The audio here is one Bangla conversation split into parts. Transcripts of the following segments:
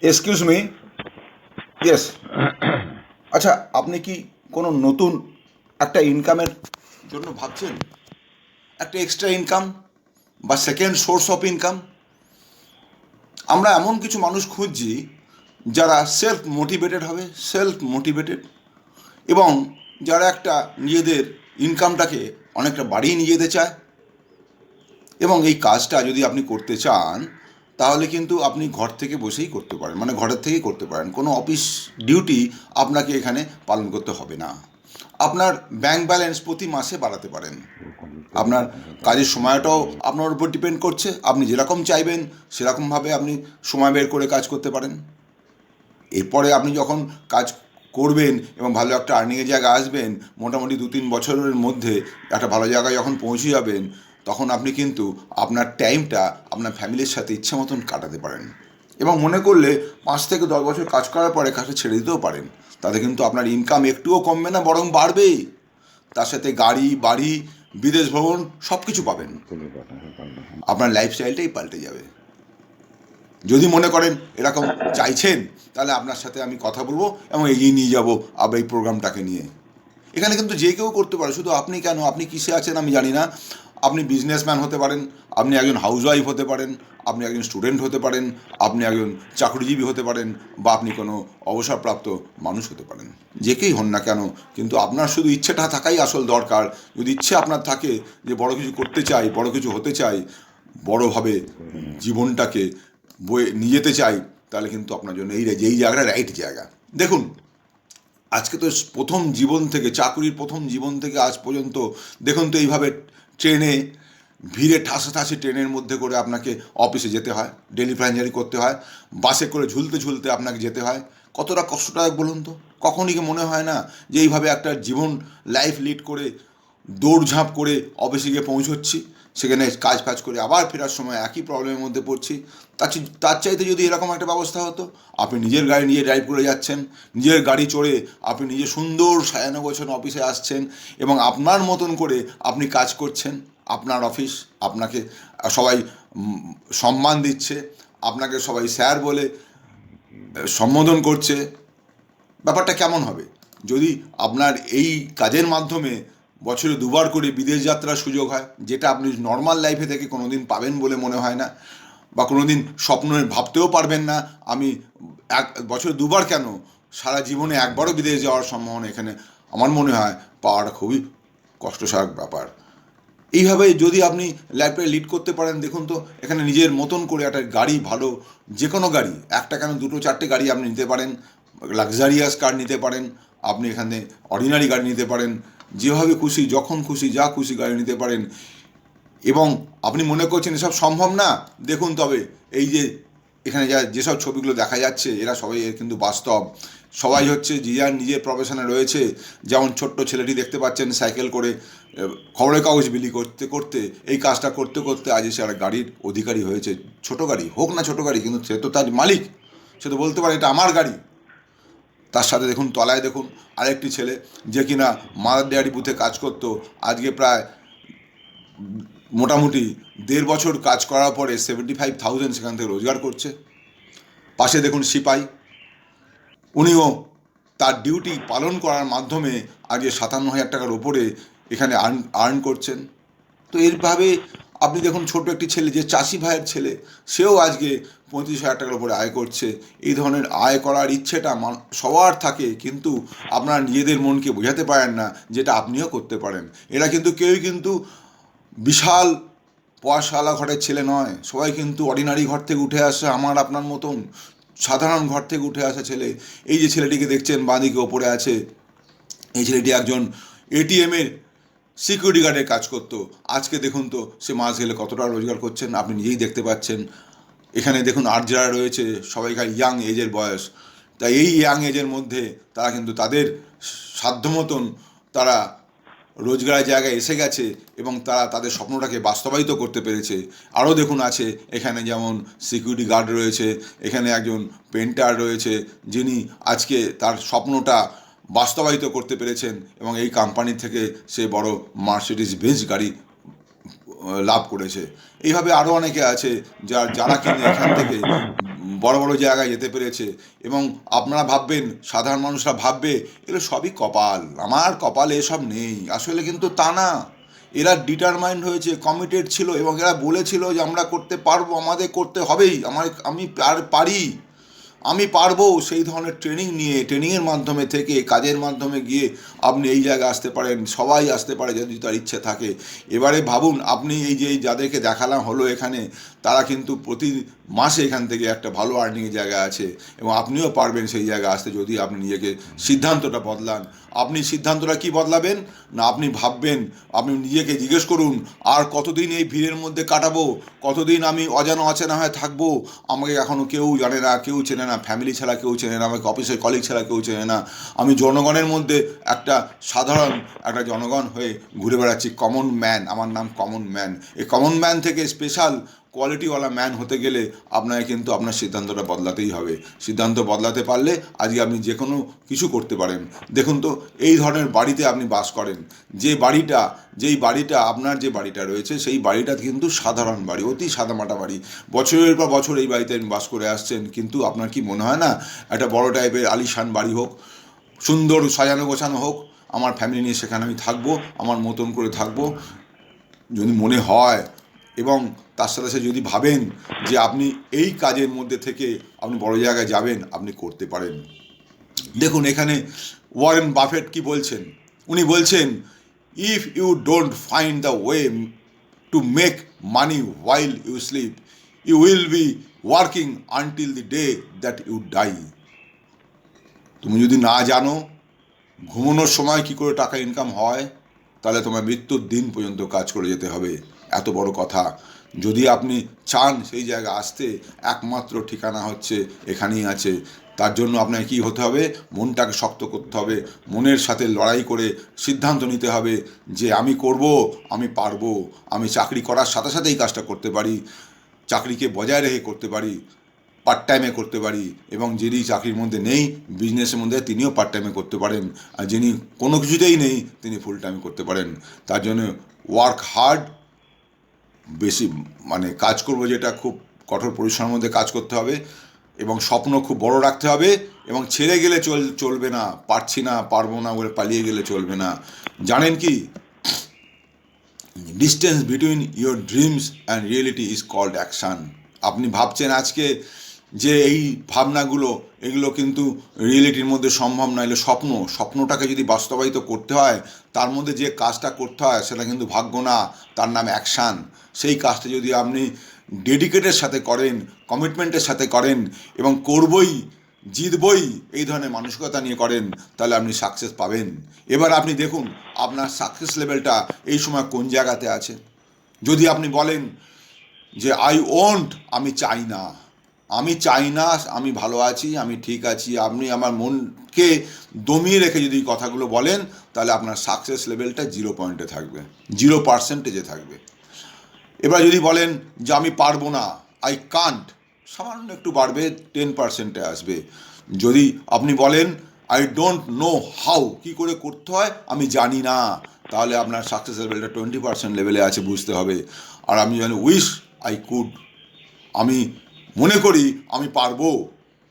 Excuse me. ইয়েস। আচ্ছা, আপনি কি কোনো নতুন একটা ইনকামের জন্য ভাবছেন? একটা এক্সট্রা ইনকাম বা সেকেন্ড সোর্স অফ ইনকাম? আমরা এমন কিছু মানুষ খুঁজছি যারা সেলফ মোটিভেটেড হবে, সেলফ মোটিভেটেড, এবং যারা একটা নিজেদের ইনকামটাকে অনেকটা বাড়িয়ে নিয়ে যেতে চায়। এবং এই কাজটা যদি আপনি করতে চান, তাহলে কিন্তু আপনি ঘর থেকে বসেই করতে পারেন, মানে ঘরের থেকেই করতে পারেন। কোনো অফিস ডিউটি আপনাকে এখানে পালন করতে হবে না। আপনার ব্যাংক ব্যালেন্স প্রতি মাসে বাড়াতে পারেন। আপনার কাজের সময়টাও আপনার উপর ডিপেন্ড করছে। আপনি যেরকম চাইবেন সেরকমভাবে আপনি সময় বের করে কাজ করতে পারেন। এরপরে আপনি যখন কাজ করবেন এবং ভালো একটা আর্নিংয়ের জায়গা আসবেন, মোটামুটি 2-3 বছরের মধ্যে একটা ভালো জায়গায় যখন পৌঁছে যাবেন, তখন আপনি কিন্তু আপনার টাইমটা আপনার ফ্যামিলির সাথে ইচ্ছে মতন কাটাতে পারেন। এবং মনে করলে 5 থেকে 10 বছর কাজ করার পরে কাজটা ছেড়ে দিতেও পারেন। তাতে কিন্তু আপনার ইনকাম একটুও কমবে না, বরং বাড়বেই। তার সাথে গাড়ি, বাড়ি, বিদেশ ভ্রমণ সব কিছু পাবেন। আপনার লাইফস্টাইলটাই পাল্টে যাবে। যদি মনে করেন এরকম চাইছেন, তাহলে আপনার সাথে আমি কথা বলবো এবং এগিয়ে নিয়ে যাব আবার এই প্রোগ্রামটাকে নিয়ে। এখানে কিন্তু যে কেউ করতে পারে, শুধু আপনি কেন, আপনি কিসে আছেন আমি জানি না। আপনি বিজনেসম্যান হতে পারেন, আপনি একজন হাউসওয়াইফ হতে পারেন, আপনি একজন স্টুডেন্ট হতে পারেন, আপনি একজন চাকরিজীবী হতে পারেন, বা আপনি কোনো অবসরপ্রাপ্ত মানুষ হতে পারেন। যে কেই হন না কেন, কিন্তু আপনার শুধু ইচ্ছেটা থাকাই আসল দরকার। যদি ইচ্ছে আপনার থাকে যে বড় কিছু করতে চাই, বড় কিছু হতে চাই, বড়োভাবে জীবনটাকে বয়ে নিয়ে যেতে চাই, তাহলে কিন্তু আপনার জন্য যেই জায়গাটা রাইট জায়গা। দেখুন, আজকে তো প্রথম জীবন থেকে, চাকরির প্রথম জীবন থেকে আজ পর্যন্ত দেখুন তো, এইভাবে ট্রেনে ভিড়ে ঠাসা ঠাসি ট্রেনের মধ্যে করে আপনাকে অফিসে যেতে হয়, ডেলি প্যাসেঞ্জারি করতে হয়, বাসে করে ঝুলতে ঝুলতে আপনাকে যেতে হয়। কতটা কষ্টদায়ক বলুন তো? কখনই কি মনে হয় না যে এইভাবে একটা জীবন লাইফ লিড করে, দৌড়ঝাঁপ করে অফিসে গিয়ে পৌঁছচ্ছি, সেখানে কাজ ফাজ করে আবার ফেরার সময় একই প্রবলেমের মধ্যে পড়ছি? তার চাইতে যদি এরকম একটা ব্যবস্থা হতো, আপনি নিজের গাড়ি নিয়ে ড্রাইভ করে যাচ্ছেন, নিজের গাড়ি চড়ে আপনি নিজে সুন্দর সাজানো গোছানো অফিসে আসছেন, এবং আপনার মতন করে আপনি কাজ করছেন। আপনার অফিস, আপনাকে সবাই সম্মান দিচ্ছে, আপনাকে সবাই স্যার বলে সম্বোধন করছে। ব্যাপারটা কেমন হবে যদি আপনার এই কাজের মাধ্যমে বছরে 2বার করে বিদেশ যাত্রার সুযোগ হয়, যেটা আপনি নর্মাল লাইফে থেকে কোনো দিন পাবেন বলে মনে হয় না, বা কোনো দিন স্বপ্নে ভাবতেও পারবেন না। আমি বছরে 2বার কেন, সারা জীবনে একবারও বিদেশ যাওয়ার সম্ভাবনা এখানে আমার মনে হয় পাওয়াটা খুবই কষ্টসাধক ব্যাপার। এইভাবে যদি আপনি লাইফটা লিড করতে পারেন, দেখুন তো, এখানে নিজের মতন করে একটা গাড়ি, ভালো যে কোনো গাড়ি, একটা কেন 2-4টে গাড়ি আপনি নিতে পারেন, লাক্সারিয়াস কার নিতে পারেন, আপনি এখানে অর্ডিনারি গাড়ি নিতে পারেন, যেভাবে খুশি, যখন খুশি, যা খুশি গাড়ি নিতে পারেন। এবং আপনি মনে করছেন এসব সম্ভব না, দেখুন তবে এই যে এখানে যেসব ছবিগুলো দেখা যাচ্ছে, এরা সবাই কিন্তু বাস্তব। সবাই হচ্ছে যে যার নিজের প্রফেশনে রয়েছে। যেমন ছোট্ট ছেলেটি দেখতে পাচ্ছেন, সাইকেল করে খবরের কাগজ বিলি করতে করতে, এই কাজটা করতে করতে আজ সে আর গাড়ির অধিকারী হয়েছে। ছোট গাড়ি হোক না ছোট গাড়ি, কিন্তু সে তো তার মালিক, সে তো বলতে পারে এটা আমার গাড়ি। তার সাথে দেখুন তলায় দেখুন আরেকটি ছেলে, যে কিনা মাদার ডেয়ারি বুথে কাজ করতো, আজকে প্রায় মোটামুটি 1.5 বছর কাজ করার পরে 75,000 সেখান থেকে রোজগার করছে। পাশে দেখুন সিপাই, উনিও তার ডিউটি পালন করার মাধ্যমে আজকে 57,000 টাকার ওপরে এখানে আর্ন করছেন। তো এইভাবে আপনি দেখুন ছোট একটি ছেলে, যে চাষি ভাইয়ের ছেলে, সেও আজকে 35,000 টাকার উপরে আয় করছে। এই ধরনের আয় করার ইচ্ছেটা সবার থাকে, কিন্তু আপনারা নিজেদের মনকে বোঝাতে পারেন না যেটা আপনিও করতে পারেন। এরা কিন্তু কেউই কিন্তু বিশাল পয়সাওয়ালা ঘরের ছেলে নয়, সবাই কিন্তু অর্ডিনারি ঘর থেকে উঠে আসে, আমার আপনার মতন সাধারণ ঘর থেকে উঠে আসা ছেলে। এই যে ছেলেটিকে দেখছেন বাঁদিকে ওপরে আছে, এই ছেলেটি একজন এটিএমের সিকিউরিটি গার্ডের কাজ করতো। আজকে দেখুন তো সে মাস গেলে কতটা রোজগার করছেন, আপনি নিজেই দেখতে পাচ্ছেন। এখানে দেখুন আর যারা রয়েছে সবাইকার ইয়াং এজের বয়স। তাই এই ইয়াং এজের মধ্যে তারা কিন্তু তাদের সাধ্য মতন তারা রোজগারের জায়গায় এসে গেছে, এবং তারা তাদের স্বপ্নটাকে বাস্তবায়িত করতে পেরেছে। আরও দেখুন আছে এখানে, যেমন সিকিউরিটি গার্ড রয়েছে, এখানে একজন পেন্টার রয়েছে, যিনি আজকে তার স্বপ্নটা বাস্তবায়িত করতে পেরেছেন, এবং এই কোম্পানি থেকে সে বড় মার্সিডিজ বেঞ্জ গাড়ি লাভ করেছে। এইভাবে আরও অনেকে আছে যারা কিনে এখান থেকে বড় বড় জায়গায় যেতে পেরেছে, এবং আপনারা ভাববেন, সাধারণ মানুষরা ভাববে এগুলো সবই কপাল, আমার কপালে এসব নেই। আসলে কিন্তু তা না, এরা ডিটারমাইন্ড হয়েছে, কমিটেড ছিল, এবং এরা বলেছিল যে আমরা করতে পারবো, আমাদের করতে হবেই, আমি পারি, আমি পারবো। সেই ধরনের ট্রেনিং নিয়ে, ট্রেনিংয়ের মাধ্যমে থেকে, কাজের মাধ্যমে গিয়ে আপনি এই জায়গায় আসতে পারেন। সবাই আসতে পারে যদি তার ইচ্ছে থাকে। এবারে ভাবুন, আপনি এই যে যাদেরকে দেখালাম হলো এখানে, তারা কিন্তু প্রতি মাসে এখান থেকে একটা ভালো আর্নিংয়ের জায়গা আছে, এবং আপনিও পারবেন সেই জায়গায় আসতে যদি আপনি নিজেকে সিদ্ধান্তটা বদলান। আপনি সিদ্ধান্তটা কি বদলাবেন না, আপনি ভাববেন, আপনি নিজেকে জিজ্ঞেস করুন, আর কতদিন এই ভিড়ের মধ্যে কাটাবো, কতদিন আমি অজানা অচেনা হয়ে থাকবো, আমাকে এখনও কেউ জানে না, কেউ চেনে না, ফ্যামিলি ছাড়া কেউ চেনে না, আমাকে অফিসের কলিগ ছাড়া কেউ চেনে না, আমি জনগণের মধ্যে একটা সাধারণ একটা জনগণ হয়ে ঘুরে বেড়াচ্ছি, কমন ম্যান, আমার নাম কমন ম্যান। এই কমন ম্যান থেকে স্পেশাল কোয়ালিটিওয়ালা ম্যান হতে গেলে আপনাকে কিন্তু আপনার সিদ্ধান্তটা বদলাতেই হবে। সিদ্ধান্ত বদলাতে পারলে আজকে আপনি যে কোনো কিছু করতে পারেন। দেখুন তো, এই ধরনের বাড়িতে আপনি বাস করেন, যেই বাড়িটা আপনার যে বাড়িটা রয়েছে, সেই বাড়িটা কিন্তু সাধারণ বাড়ি, অতি সাদামাটা বাড়ি, বছরের পর বছর এই বাড়িতে আপনি বাস করে আসছেন, কিন্তু আপনার কি মনে হয় না একটা বড় টাইপের আলিশান বাড়ি হোক, সুন্দর সাজানো গোছানো হোক, আমার ফ্যামিলি নিয়ে সেখানে আমি থাকবো, আমার মতন করে থাকবো, যদি মনে হয়, এবং তার সাথে সাথে যদি ভাবেন যে আপনি এই কাজের মধ্যে থেকে আপনি বড় জায়গায় যাবেন, আপনি করতে পারেন। দেখুন এখানে ওয়ারেন বাফেট কি বলছেন, উনি বলছেন, if you don't find the way to make money while you sleep, you will be working until the day that you die. তুমি যদি না জানো ঘুমানোর সময় কি করে টাকা ইনকাম হয়, তাহলে তোমার মৃত্যুর দিন পর্যন্ত কাজ করে যেতে হবে। এত বড় কথা। যদি আপনি চান সেই জায়গায় আসতে, একমাত্র ঠিকানা হচ্ছে এখানেই আছে। তার জন্য আপনাকে কী হতে হবে, মনটাকে শক্ত করতে হবে, মনের সাথে লড়াই করে সিদ্ধান্ত নিতে হবে যে আমি করব, আমি পারবো, আমি চাকরি করার সাথে সাথে এই কাজটা করতে পারি, চাকরিকে বজায় রেখে করতে পারি, পার্ট টাইমে করতে পারি, এবং যিনি চাকরির মধ্যে নেই, বিজনেসের মধ্যে, তিনিও পার্ট টাইমে করতে পারেন, আর যিনি কোনো কিছুতেই নেই তিনি ফুল টাইমে করতে পারেন। তার জন্য ওয়ার্ক হার্ড, বেশি কাজ করব, যেটা খুব কঠোর পরিশ্রমের মধ্যে কাজ করতে হবে, এবং স্বপ্ন খুব বড় রাখতে হবে, এবং ছেড়ে গেলে চলবে না, পারছি না, পারবো না বলে পালিয়ে গেলে চলবে না। জানেন কি, distance between your dreams and reality is called action. আপনি ভাবছেন আজকে যে এই ভাবনাগুলো, এগুলো কিন্তু রিয়েলিটির মধ্যে সম্ভব না, এগুলো স্বপ্নটাকে যদি বাস্তবায়িত করতে হয়, তার মধ্যে যে কাজটা করতে হয় সেটা কিন্তু ভাগ্য না, তার নাম অ্যাকশান। সেই কাজটা যদি আপনি ডেডিকেটের সাথে করেন, কমিটমেন্টের সাথে করেন, এবং করবই, জিতবই, এই ধরনের মানসিকতা নিয়ে করেন, তাহলে আপনি সাকসেস পাবেন। এবার আপনি দেখুন আপনার সাকসেস লেভেলটা এই সময় কোন জায়গাতে আছে। যদি আপনি বলেন যে আই ওন্ট, আমি চাই না, আমি ভালো আছি, আমি ঠিক আছি, আপনি আমার মনকে দমিয়ে রেখে যদি কথাগুলো বলেন, তাহলে আপনার সাকসেস লেভেলটা 0 পয়েন্টে থাকবে, 0% থাকবে। এবার যদি বলেন যে আমি পারবো না, আই কান্ট, সামান্য একটু বাড়বে, 10%-এ আসবে। যদি আপনি বলেন আই ডোন্ট নো হাউ, কী করে করতে হয় আমি জানি না, তাহলে আপনার সাকসেস লেভেলটা 20% লেভেলে আছে, বুঝতে হবে। আর আমি জানি উইশ আই কুড, আমি মনে করি আমি পারবো,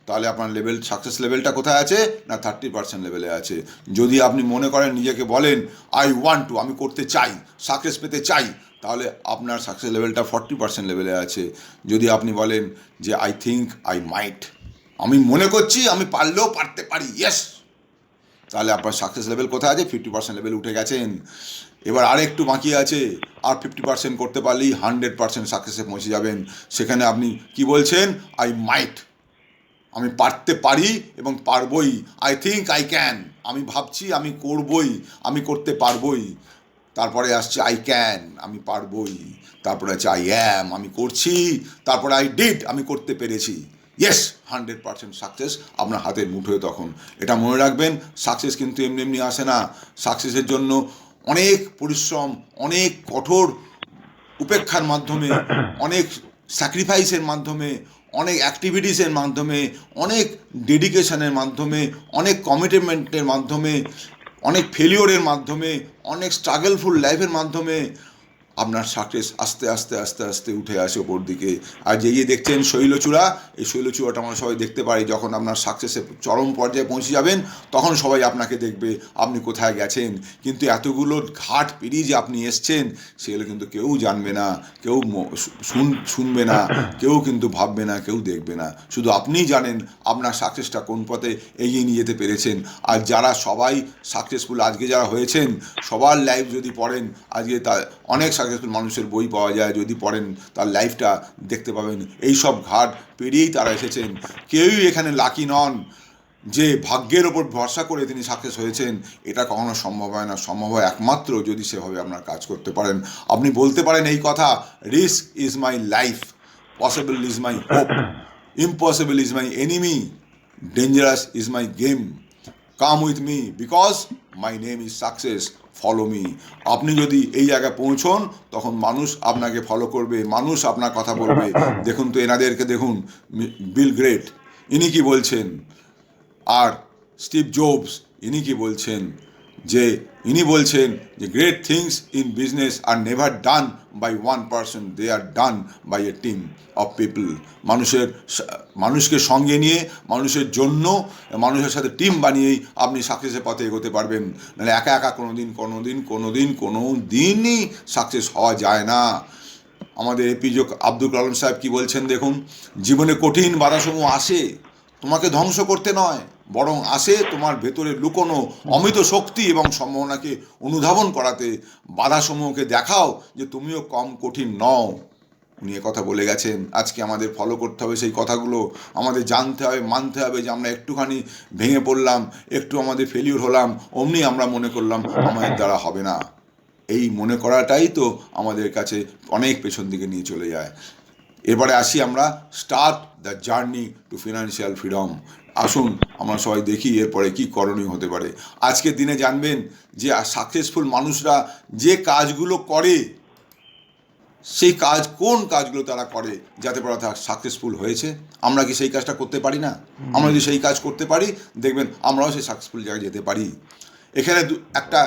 তাহলে আপনার সাকসেস লেভেলটা কোথায় আছে না 30% লেভেলে আছে। যদি আপনি মনে করেন, নিজেকে বলেন আই ওয়ান্ট টু, আমি করতে চাই, সাকসেস পেতে চাই, তাহলে আপনার সাকসেস লেভেলটা 40% লেভেলে আছে। যদি আপনি বলেন যে আই থিঙ্ক আই মাইট, আমি মনে করছি আমি পারলেও পারতে পারি, ইয়েস, তাহলে আপনার সাকসেস লেভেল কোথায় আছে, 50% লেভেল উঠে গেছেন। এবার আরেকটু বাকি আছে, আর 50% করতে পারলেই 100% সাকসেসে পৌঁছে যাবেন। সেখানে আপনি কি বলছেন, আই মাইট, আমি পারতে পারি এবং পারবই, আই থিঙ্ক আই ক্যান, আমি ভাবছি আমি করবই, আমি করতে পারবই, তারপরে আসছে আই ক্যান, আমি পারবই, তারপরে আছে আই অ্যাম, আমি করছি, তারপরে আই ডিড, আমি করতে পেরেছি। ইয়েস, 100% সাকসেস আপনার হাতের মুঠোয় তখন। এটা মনে রাখবেন, সাকসেস কিন্তু এমনি এমনি আসে না। সাকসেসের জন্য অনেক পরিশ্রম, অনেক কঠোর উপেক্ষার মাধ্যমে, অনেক স্যাক্রিফাইসের মাধ্যমে, অনেক অ্যাক্টিভিটিসের মাধ্যমে, অনেক ডেডিকেশনের মাধ্যমে, অনেক কমিটমেন্টের মাধ্যমে, অনেক ফেলিওরের মাধ্যমে, অনেক স্ট্রাগলফুল লাইফের মাধ্যমে আপনার সাকসেস আস্তে আস্তে আস্তে আস্তে উঠে আসে ওপর দিকে। আর যে দেখছেন শৈলচূড়া, এই শৈলচূড়াটা আমরা সবাই দেখতে পারি। যখন আপনার সাকসেসের চরম পর্যায়ে পৌঁছে যাবেন তখন সবাই আপনাকে দেখবে আপনি কোথায় গেছেন, কিন্তু এতগুলো ঘাট পেরিয়ে যে আপনি এসছেন সেগুলো কিন্তু কেউ জানবে না, কেউ শুনবে না, কেউ কিন্তু ভাববে না, কেউ দেখবে না। শুধু আপনিই জানেন আপনার সাকসেসটা কোন পথে এগিয়ে নিয়ে যেতে পেরেছেন। আর যারা সবাই সাকসেসফুল আজকে যারা হয়েছেন, সবার লাইফ যদি পড়েন, আজকে তার অনেক সাকসেসফুল মানুষের বই পাওয়া যায়, যদি পড়েন তার লাইফটা দেখতে পাবেন এই সব ঘাট পেরিয়েই তারা এসেছেন। কেউই এখানে লাকি নন যে ভাগ্যের ওপর ভরসা করে তিনি সাকসেস হয়েছেন। এটা কখনো সম্ভব হয় না। সম্ভব হয় একমাত্র যদি সেভাবে আপনার কাজ করতে পারেন। আপনি বলতে পারেন এই কথা, risk is my life, possible is my hope, impossible is my enemy, dangerous is my game, come with me because my name is success, follow me. আপনি যদি এই জায়গায় পৌঁছন তখন মানুষ আপনাকে ফলো করবে, মানুষ আপনার কথা বলবে। দেখুন তো এনাদেরকে দেখুন, বিল গ্রেট ইনি কি বলছেন, আর স্টিভ জবস ইনি কি বলছেন, ইনি বলছেন যে great things in business are never done by one person, they are done by a team of people. মানুষকে সঙ্গে নিয়ে, মানুষের জন্য, মানুষের সাথে টিম বানিয়েই আপনি সাকসেসের পথে এগোতে পারবেন। নাহলে একা একা কোনো দিনই সাকসেস হওয়া যায় না। আমাদের এপিজে আব্দুল কালাম সাহেব কি বলছেন দেখুন, জীবনে কঠিন বাধাসমূহ আসে তোমাকে ধ্বংস করতে নয়, বরং আসে তোমার ভেতরে লুকোনো অমিত শক্তি এবং সম্ভাবনাকে অনুধাবন করাতে। বাধাসমূহকে দেখাও যে তুমিও কম কঠিন নও। উনি কথা বলে গেছেন। আজকে আমাদের ফলো করতে হবে সেই কথাগুলো, আমাদের জানতে হবে, মানতে হবে যে আমরা একটুখানি ভেঙে পড়লাম, একটু আমাদের ফেলিওর হলাম, অমনি আমরা মনে করলাম আমাদের দ্বারা হবে না। এই মনে করাটাই তো আমাদের কাছে অনেক পেছন দিকে নিয়ে চলে যায়। এবারে আসি আমরা, start the journey to financial freedom. আসুন আমরা সবাই দেখি এরপরে কি করণীয় হতে পারে। আজকের দিনে জানবেন যে সাকসেসফুল মানুষরা যে কাজগুলো করে, সেই কোন কাজগুলো তারা করে যাতে করে তারা সাকসেসফুল হয়েছে। আমরা কি সেই কাজটা করতে পারি না? আমরা যদি সেই কাজ করতে পারি, দেখবেন আমরাও সেই সাকসেসফুল জায়গায় যেতে পারি। এখানে একটা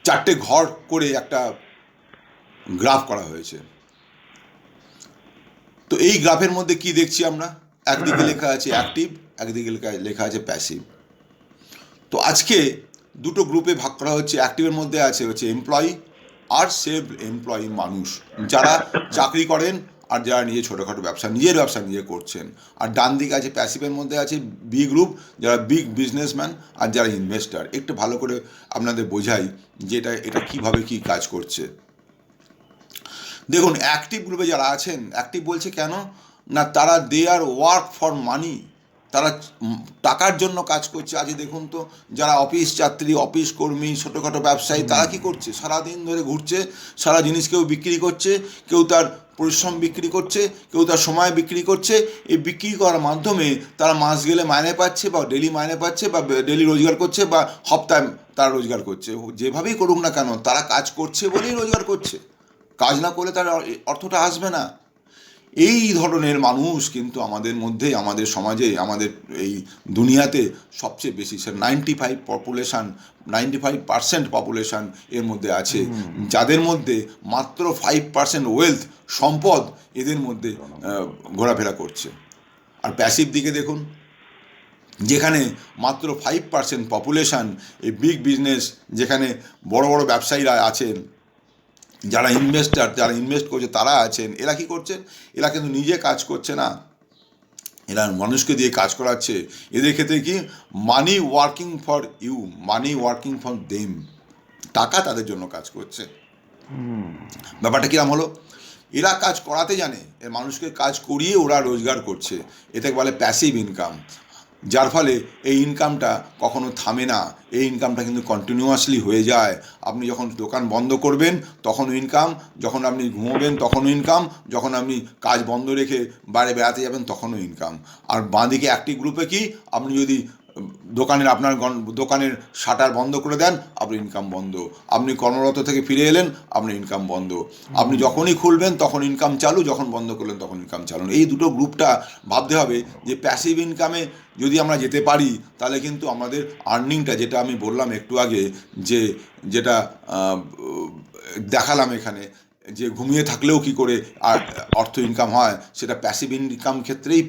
4টে ঘর করে একটা গ্রাফ করা হয়েছে। তো এই গ্রাফের মধ্যে কি দেখছি আমরা, একদিকে লেখা আছে অ্যাক্টিভ, একদিকে লেখা আছে প্যাসিভ। তো আজকে দুটো গ্রুপে ভাগ করা হচ্ছে। অ্যাক্টিভের মধ্যে হচ্ছে এমপ্লয়ি আর সেলফ এমপ্লয়ি, মানুষ যারা চাকরি করেন আর যারা ছোটোখাটো নিজের ব্যবসা নিজে করছেন। আর ডান দিকে আছে প্যাসিভের মধ্যে আছে বি গ্রুপ, যারা বিগ বিজনেসম্যান আর যারা ইনভেস্টার। একটু ভালো করে আপনাদের বোঝাই যে এটা কীভাবে কী কাজ করছে। দেখুন, অ্যাক্টিভ গ্রুপে যারা আছেন, অ্যাক্টিভ বলছে কেন না, তারা দে আর ওয়ার্ক ফর মানি, তারা টাকার জন্য কাজ করছে। আজ দেখুন তো, যারা অফিস যাত্রী, অফিস কর্মী, ছোটোখাটো ব্যবসায়ী, তারা কি করছে, সারাদিন ধরে ঘুরছে, সারা জিনিস কেউ বিক্রি করছে, কেউ তার পরিশ্রম বিক্রি করছে, কেউ তার সময় বিক্রি করছে। এই বিক্রি করার মাধ্যমে তারা মাস গেলে মাইনে পাচ্ছে, বা ডেলি মাইনে পাচ্ছে, বা ডেলি রোজগার করছে, বা সপ্তাহে তারা রোজগার করছে। যেভাবেই করুক না কেন, তারা কাজ করছে বলেই রোজগার করছে। কাজ না করলে তার অর্থটা আসবে না। এই ধরনের মানুষ কিন্তু আমাদের মধ্যে, আমাদের সমাজে, আমাদের এই দুনিয়াতে সবচেয়ে বেশি। 95% পপুলেশান এর মধ্যে আছে, যাদের মধ্যে মাত্র 5% ওয়েলথ, সম্পদ এদের মধ্যে ঘোরাফেরা করছে। আর প্যাসিভ দিকে দেখুন, যেখানে মাত্র 5% পপুলেশান, এই বিগ বিজনেস, যেখানে বড় বড় ব্যবসায়ীরা আছেন, যারা ইনভেস্টার, যারা ইনভেস্ট করছে তারা আছেন। এরা কি করছেন? এরা কিন্তু নিজে কাজ করছে না, এরা মানুষকে দিয়ে কাজ করাচ্ছে। এদের ক্ষেত্রে কি, money working for you, money working for them, টাকা তাদের জন্য কাজ করছে। ব্যাপারটা কিরম হলো? এরা কাজ করাতে জানে, এর মানুষকে কাজ করিয়ে ওরা রোজগার করছে। এটাকে বলে প্যাসিভ ইনকাম। যার ফলে এই ইনকামটা কখনো থামে না, এই ইনকামটা কিন্তু কন্টিনিউয়াসলি হয়ে যায়। আপনি যখন দোকান বন্ধ করবেন তখনও ইনকাম, যখন আপনি ঘুমোবেন তখনও ইনকাম, যখন আপনি কাজ বন্ধ রেখে বাইরে বেড়াতে যাবেন তখনও ইনকাম। আর বাঁ দিকে অ্যাক্টিভ গ্রুপে কি, আপনি যদি দোকানের শাটার বন্ধ করে দেন, আপনার ইনকাম বন্ধ। আপনি কর্মরত থেকে ফিরে এলেন, আপনার ইনকাম বন্ধ। আপনি যখনই খুলবেন তখন ইনকাম চালু, যখন বন্ধ করলেন তখন ইনকাম চালু। এই দুটো গ্রুপটা ভাবতে হবে যে প্যাসিভ ইনকামে যদি আমরা যেতে পারি তাহলে কিন্তু আমাদের আর্নিংটা, যেটা আমি বললাম একটু আগে, যেটা দেখালাম এখানে, যে ঘুমিয়ে থাকলেও কি করে আর অর্থ ইনকাম হয়, সেটা প্যাসিভ ইনকাম ক্ষেত্রেই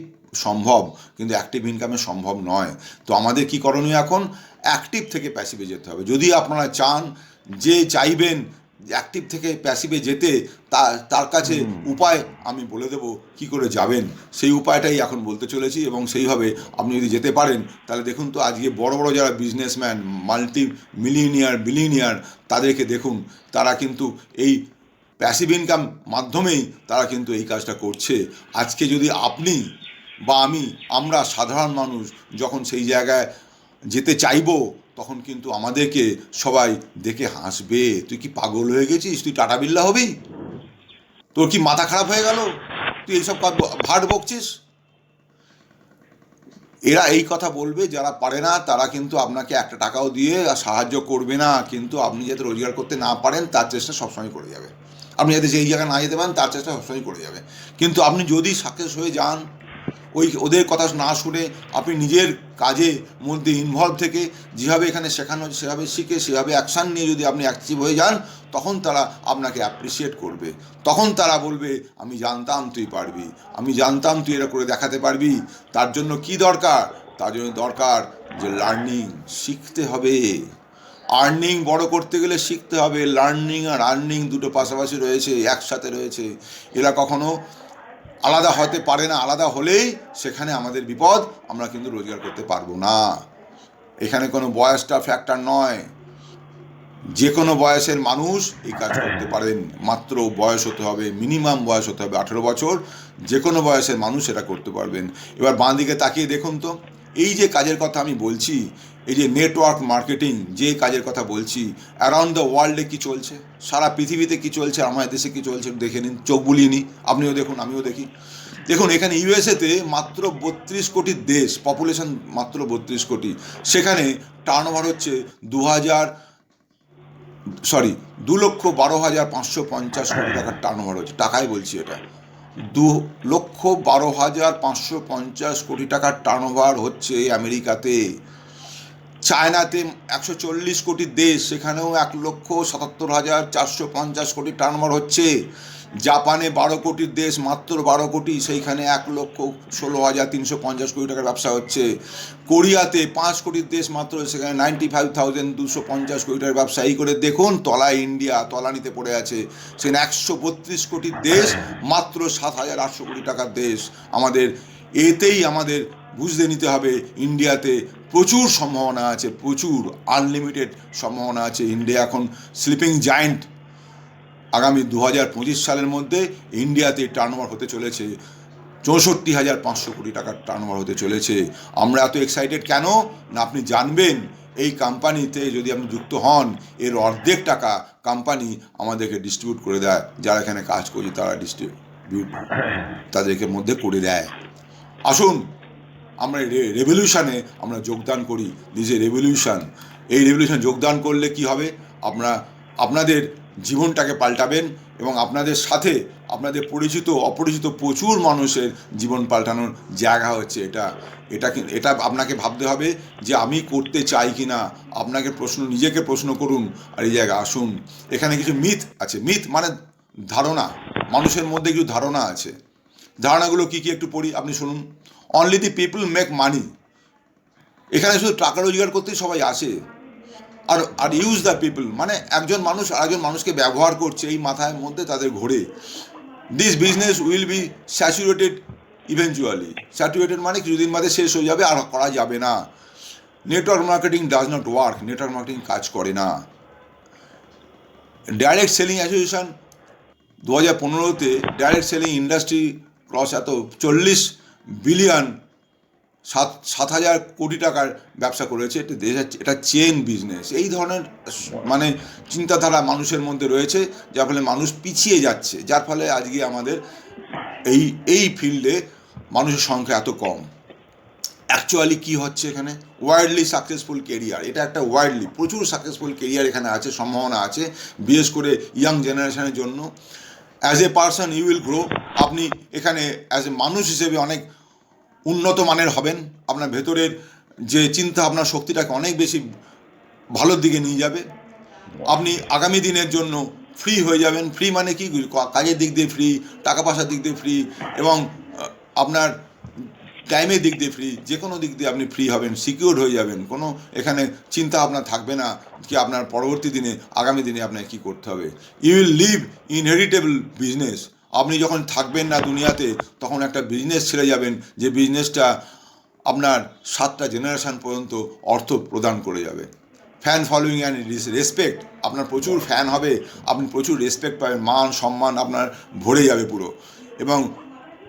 সম্ভব, কিন্তু অ্যাক্টিভ ইনকামে সম্ভব নয়। তো আমাদের কি করণীয় এখন? অ্যাক্টিভ থেকে প্যাসিভে যেতে হবে। যদি আপনারা চান, যে চাইবেন অ্যাক্টিভ থেকে প্যাসিভে যেতে, তার কাছে উপায় আমি বলে দেবো কি করে যাবেন। সেই উপায়টাই এখন বলতে চলেছি, এবং সেইভাবে আপনি যদি যেতে পারেন তাহলে দেখুন তো আজকে বড় বড় যারা বিজনেসম্যান, মাল্টি মিলিয়নিয়ার, বিলিয়নিয়ার, তাদেরকে দেখুন, তারা কিন্তু এই প্যাসিভ ইনকাম মাধ্যমেই তারা কিন্তু এই কাজটা করছে। আজকে যদি আপনি বা আমরা সাধারণ মানুষ যখন সেই জায়গায় যেতে চাইবো, তখন কিন্তু আমাদেরকে সবাই দেখে হাসবে। তুই কি পাগল হয়ে গেছিস? তুই টাটা বিল্লা হবি? তোর কি মাথা খারাপ হয়ে গেল? তুই এইসব ভাট বকছিস? এরা এই কথা বলবে, যারা পারে না তারা কিন্তু আপনাকে একটা টাকাও দিয়ে সাহায্য করবে না, কিন্তু আপনি যাতে রোজগার করতে না পারেন তার চেষ্টা সবসময় করে যাবে। আপনি যাতে সেই জায়গায় না যেতে পারেন তার চেষ্টা সবসময় করে যাবে। কিন্তু আপনি যদি সাকসেস হয়ে যান, ওদের কথা না শুনে আপনি নিজের কাজে মধ্যে ইনভলভ থেকে যেভাবে এখানে শেখানো হচ্ছে সেভাবে শিখে সেভাবে অ্যাকশান নিয়ে যদি আপনি অ্যাক্টিভ হয়ে যান, তখন তারা আপনাকে অ্যাপ্রিসিয়েট করবে। তখন তারা বলবে, আমি জানতাম তুই পারবি, আমি জানতাম তুই এটা করে দেখাতে পারবি। তার জন্য কি দরকার? তার জন্য দরকার যে লার্নিং, শিখতে হবে। আর্নিং বড় করতে গেলে শিখতে হবে। লার্নিং আর আর্নিং দুটো পাশাপাশি রয়েছে, একসাথে রয়েছে। এরা কখনো আলাদা হতে পারে না। আলাদা হলেই সেখানে আমাদের বিপদ, আমরা কিন্তু রোজগার করতে পারবো না। এখানে কোনো বয়সটা ফ্যাক্টর নয়। যে কোনো বয়সের মানুষ এই কাজ করতে পারেন। মাত্র বয়স হতে হবে, মিনিমাম বয়স হতে হবে 18 বছর। যে কোনো বয়সের মানুষ এটা করতে পারবেন। এবার বাঁ দিকে তাকিয়ে দেখুন তো, এই যে কাজের কথা আমি বলছি, এই যে নেটওয়ার্ক মার্কেটিং, যে কাজের কথা বলছি, অ্যারাউন্ড দ্য ওয়ার্ল্ডে কী চলছে, সারা পৃথিবীতে কী চলছে, আমার দেশে কী চলছে দেখে নিন। চোখ বুলিয়ে নিই, আপনিও দেখুন, আমিও দেখি। দেখুন, এখানে ইউএসএতে মাত্র 32 কোটির দেশ, পপুলেশন মাত্র 32 কোটি। সেখানে টার্নওভার হচ্ছে 2,12,550 কোটি টাকার টার্নওভার হচ্ছে। টাকায় বলছি, এটা 2,12,550 কোটি টাকার টার্নওভার হচ্ছে আমেরিকাতে। চায়নাতে 140 কোটির দেশ, সেখানেও 1,77,450 কোটি টার্নওভার হচ্ছে। জাপানে 12 কোটির দেশ, মাত্র 12 কোটি, সেইখানে 1,16,350 কোটি টাকার ব্যবসা হচ্ছে। কোরিয়াতে 5 কোটির দেশ মাত্র, সেখানে 95,250 কোটি টাকার ব্যবসা। এই করে দেখুন, তলায় ইন্ডিয়া তলানিতে পড়ে আছে। সেখানে 132 কোটির দেশ, মাত্র 7,800 কোটি টাকার দেশ। এতেই আমাদের বুঝতে নিতে হবে, ইন্ডিয়াতে প্রচুর সম্ভাবনা আছে, প্রচুর আনলিমিটেড সম্ভাবনা আছে। ইন্ডিয়া এখন স্লিপিং জায়েন্ট। আগামী 2025 সালের মধ্যে ইন্ডিয়াতে টার্নওভার হতে চলেছে 64,500 কোটি টাকার টার্নওভার হতে চলেছে। আমরা এত এক্সাইটেড কেন? না, আপনি জানবেন এই কোম্পানিতে যদি আপনি যুক্ত হন, এর অর্ধেক টাকা কোম্পানি আমাদেরকে ডিস্ট্রিবিউট করে দেয়। যারা এখানে কাজ করছে তারা ডিস্ট্রিবিউট তাদেরকে মধ্যে করে দেয়। আসুন, আমরা রেভলিউশনে আমরা যোগদান করি। নিজের রেভলিউশন, এই রেভলিউশন যোগদান করলে কি হবে? আপনাদের জীবনটাকে পাল্টাবেন, এবং আপনাদের সাথে আপনাদের পরিচিত অপরিচিত প্রচুর মানুষের জীবন পাল্টানোর জায়গা হচ্ছে এটা আপনাকে ভাবতে হবে যে আমি করতে চাই কি না। আপনাকে নিজেকে প্রশ্ন করুন, আর এই জায়গায় আসুন। এখানে কিছু মিথ আছে। মিথ মানে ধারণা, মানুষের মধ্যে কিছু ধারণা আছে। ধারণাগুলো কি কি একটু পড়ি, আপনি শুনুন। Only the people make money. এখানে শুধু টাকা রোজগার করতেই সবাই আসে। আর ইউজ দ্য পিপল মানে একজন মানুষ আরেকজন মানুষকে ব্যবহার করছে, এই মাথার মধ্যে তাদের ঘোরে। This business will be saturated eventually. Saturated মানে কিছুদিন বাদে শেষ হয়ে যাবে, আর করা যাবে না। Network marketing does not work. Network marketing কাজ করে না। ডাইরেক্ট সেলিং অ্যাসোসিয়েশন 2015-তে direct selling industry cross 40 billion 7,000 crore টাকার ব্যবসা করেছে। এটা চেন বিজনেস। এই ধরনের মানে চিন্তাধারা মানুষের মধ্যে রয়েছে, যার ফলে মানুষ পিছিয়ে যাচ্ছে, যার ফলে আজকে আমাদের এই ফিল্ডে মানুষের সংখ্যা এত কম। অ্যাকচুয়ালি কী হচ্ছে এখানে। ওয়াইল্ডলি সাকসেসফুল কেরিয়ার, এটা একটা ওয়াইল্ডলি প্রচুর সাকসেসফুল কেরিয়ার এখানে আছে, সম্ভাবনা আছে, বিশেষ করে ইয়াং জেনারেশনের জন্য। As a person you will grow, আপনি এখানে অ্যাজ এ মানুষ হিসেবে অনেক উন্নত মানের হবেন। আপনার ভেতরের যে চিন্তা ভাবনার শক্তিটাকে অনেক বেশি ভালোর দিকে নিয়ে যাবে। আপনি আগামী দিনের জন্য ফ্রি হয়ে যাবেন। ফ্রি মানে কি, কাজের দিক দিয়ে ফ্রি, টাকা পয়সার দিক দিয়ে ফ্রি, এবং আপনার টাইমের দিক দিয়ে ফ্রি, যে কোনো দিক দিয়ে আপনি ফ্রি হবেন, সিকিউর হয়ে যাবেন। কোনো এখানে চিন্তা আপনার থাকবে না কি আপনার পরবর্তী দিনে আগামী দিনে আপনাকে কী করতে হবে। You will live inheritable business. আপনি যখন থাকবেন না দুনিয়াতে, তখন একটা বিজনেস ছেড়ে যাবেন, যে বিজনেসটা আপনার 7টা জেনারেশান পর্যন্ত অর্থ প্রদান করে যাবে। ফ্যান ফলোয়িং অ্যান্ড রেসপেক্ট, আপনার প্রচুর ফ্যান হবে, আপনি প্রচুর রেসপেক্ট পাবেন, মান সম্মান আপনার ভরে যাবে পুরো। এবং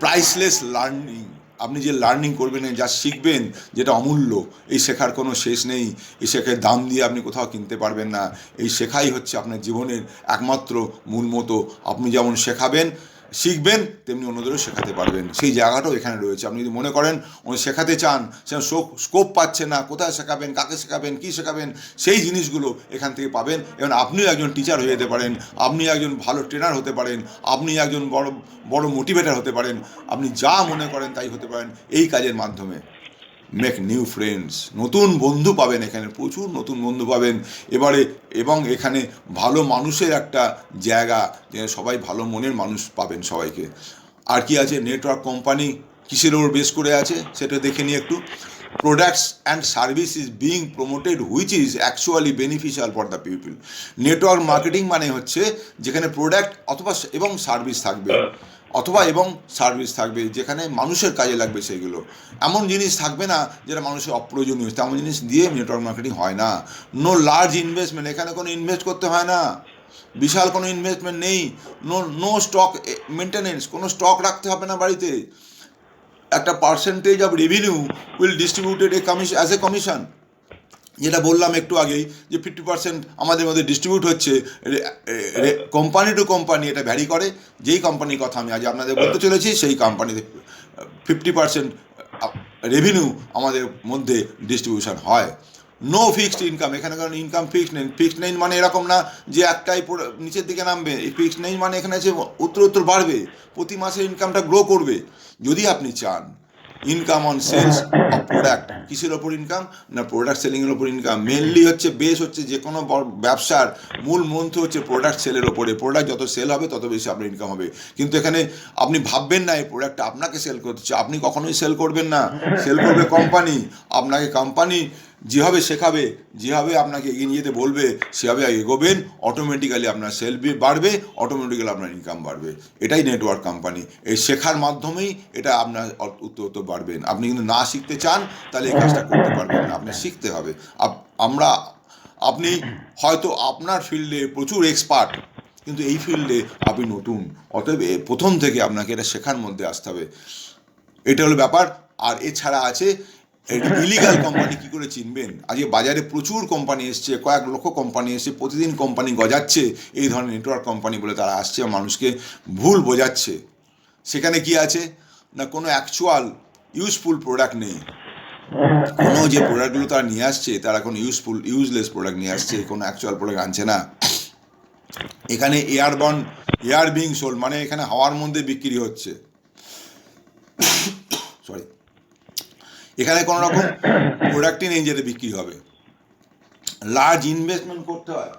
প্রাইসলেস লার্নিং, আপনি যে লার্নিং করবেন, যা শিখবেন, যেটা অমূল্য, এই শেখার কোনো শেষ নেই। এই শেখার দাম দিয়ে আপনি কোথাও কিনতে পারবেন না। এই শেখাই হচ্ছে আপনার জীবনের একমাত্র মূল মতো। আপনি যেমন শেখাবেন, শিখবেন, তেমনি অন্যদেরও শেখাতে পারবেন। সেই জায়গাটাও এখানে রয়েছে। আপনি যদি মনে করেন উনি শেখাতে চান, সে স্কোপ পাচ্ছে না, কোথায় শেখাবেন, কাকে শেখাবেন, কী শেখাবেন, সেই জিনিসগুলো এখান থেকে পাবেন। এবং আপনিও একজন টিচার হয়ে যেতে পারেন, আপনি একজন ভালো ট্রেনার হতে পারেন, আপনি একজন বড় বড় মোটিভেটার হতে পারেন, আপনি যা মনে করেন তাই হতে পারেন এই কাজের মাধ্যমে। মেক নিউ ফ্রেন্ডস, নতুন বন্ধু পাবেন এখানে, প্রচুর নতুন বন্ধু পাবেন এবারে। এবং এখানে ভালো মানুষের একটা জায়গা, যে সবাই ভালো মনের মানুষ পাবেন সবাইকে। আর কি আছে, নেটওয়ার্ক কোম্পানি কিসের ওপর বেস করে আছে সেটা দেখে নিই একটু। Products and service is being promoted which is actually beneficial for the people. Network marketing মানে হচ্ছে যেখানে প্রোডাক্ট অথবা এবং সার্ভিস থাকবে, যেখানে মানুষের কাজে লাগবে। সেগুলো এমন জিনিস থাকবে না যেটা মানুষের অপ্রয়োজনীয়, তেমন জিনিস দিয়ে নেটওয়ার্ক মার্কেটিং হয় না। নো লার্জ ইনভেস্টমেন্ট, এখানে কোনো ইনভেস্ট করতে হয় না, বিশাল কোনো ইনভেস্টমেন্ট নেই। নো স্টক মেনটেনেন্স, কোনো স্টক রাখতে হবে না বাড়িতে। একটা percentage of revenue will distributed as a commission. যেটা বললাম একটু আগেই, যে 50% আমাদের মধ্যে ডিস্ট্রিবিউট হচ্ছে কোম্পানি টু কোম্পানি, এটা ভ্যারি করে। যেই কোম্পানির কথা আমি আজ আপনাদের বলতে চলেছি, সেই কোম্পানিতে 50% রেভিনিউ আমাদের মধ্যে ডিস্ট্রিবিউশন হয়। নো ফিক্সড ইনকাম, এখানে কারণ ইনকাম ফিক্সড নেই মানে এরকম না যে একটাই নিচের দিকে নামবে। এই ফিক্সড নেই মানে এখানে আছে উত্তর বাড়বে, প্রতি মাসে ইনকামটা গ্রো করবে। যদি আপনি চান income on sales of product, কিসের ওপর ইনকাম না, প্রোডাক্ট সেলিংয়ের ওপর ইনকাম। মেনলি হচ্ছে বেস হচ্ছে যে কোনো ব্যবসার মূল মন্ত্র হচ্ছে প্রোডাক্ট সেলের ওপরে। প্রোডাক্ট যত সেল হবে তত বেশি আপনার ইনকাম হবে। কিন্তু এখানে আপনি ভাববেন না এই প্রোডাক্টটা আপনাকে সেল করছে, আপনি কখনোই সেল করবেন না, সেল করবে কোম্পানি। আপনাকে কোম্পানি যেভাবে শেখাবে, যেভাবে আপনাকে এগিয়ে নিয়ে যেতে বলবে, সেভাবে এগোবেন, অটোমেটিক্যালি আপনার সেল বাড়বে, অটোমেটিক্যালি আপনার ইনকাম বাড়বে। এটাই নেটওয়ার্ক কোম্পানি। এই শেখার মাধ্যমেই এটা আপনার উত্তর বাড়বেন। আপনি কিন্তু না শিখতে চান তাহলে এই কাজটা করতে পারবেন না, আপনার শিখতে হবে। আপনি হয়তো আপনার ফিল্ডে প্রচুর এক্সপার্ট, কিন্তু এই ফিল্ডে আপনি নতুন, অতএব প্রথম থেকে আপনাকে এটা শেখার মধ্যে আসতে হবে। এটা হলো ব্যাপার। আর এছাড়া আছে ইলিগাল কোম্পানি কী করে চিনবেন। আজকে বাজারে প্রচুর কোম্পানি এসছে, কয়েক লক্ষ কোম্পানি এসছে, প্রতিদিন কোম্পানি গজাচ্ছে এই ধরনের নেটওয়ার্ক কোম্পানি বলে তারা আসছে, মানুষকে ভুল বোঝাচ্ছে। সেখানে কি আছে না, কোনো অ্যাকচুয়াল ইউজফুল প্রোডাক্ট নেই। কোনো যে প্রোডাক্টগুলো তারা নিয়ে আসছে, তারা কোনো ইউজলেস প্রোডাক্ট নিয়ে আসছে, কোনো অ্যাকচুয়াল প্রোডাক্ট আনছে না। এখানে এয়ার বিং সোল্ড মানে এখানে হাওয়ার মধ্যে বিক্রি হচ্ছে। সরি, এখানে কোনো রকম প্রোডাক্টই নেই যেটা বিক্রি হবে। লার্জ ইনভেস্টমেন্ট করতে হয়,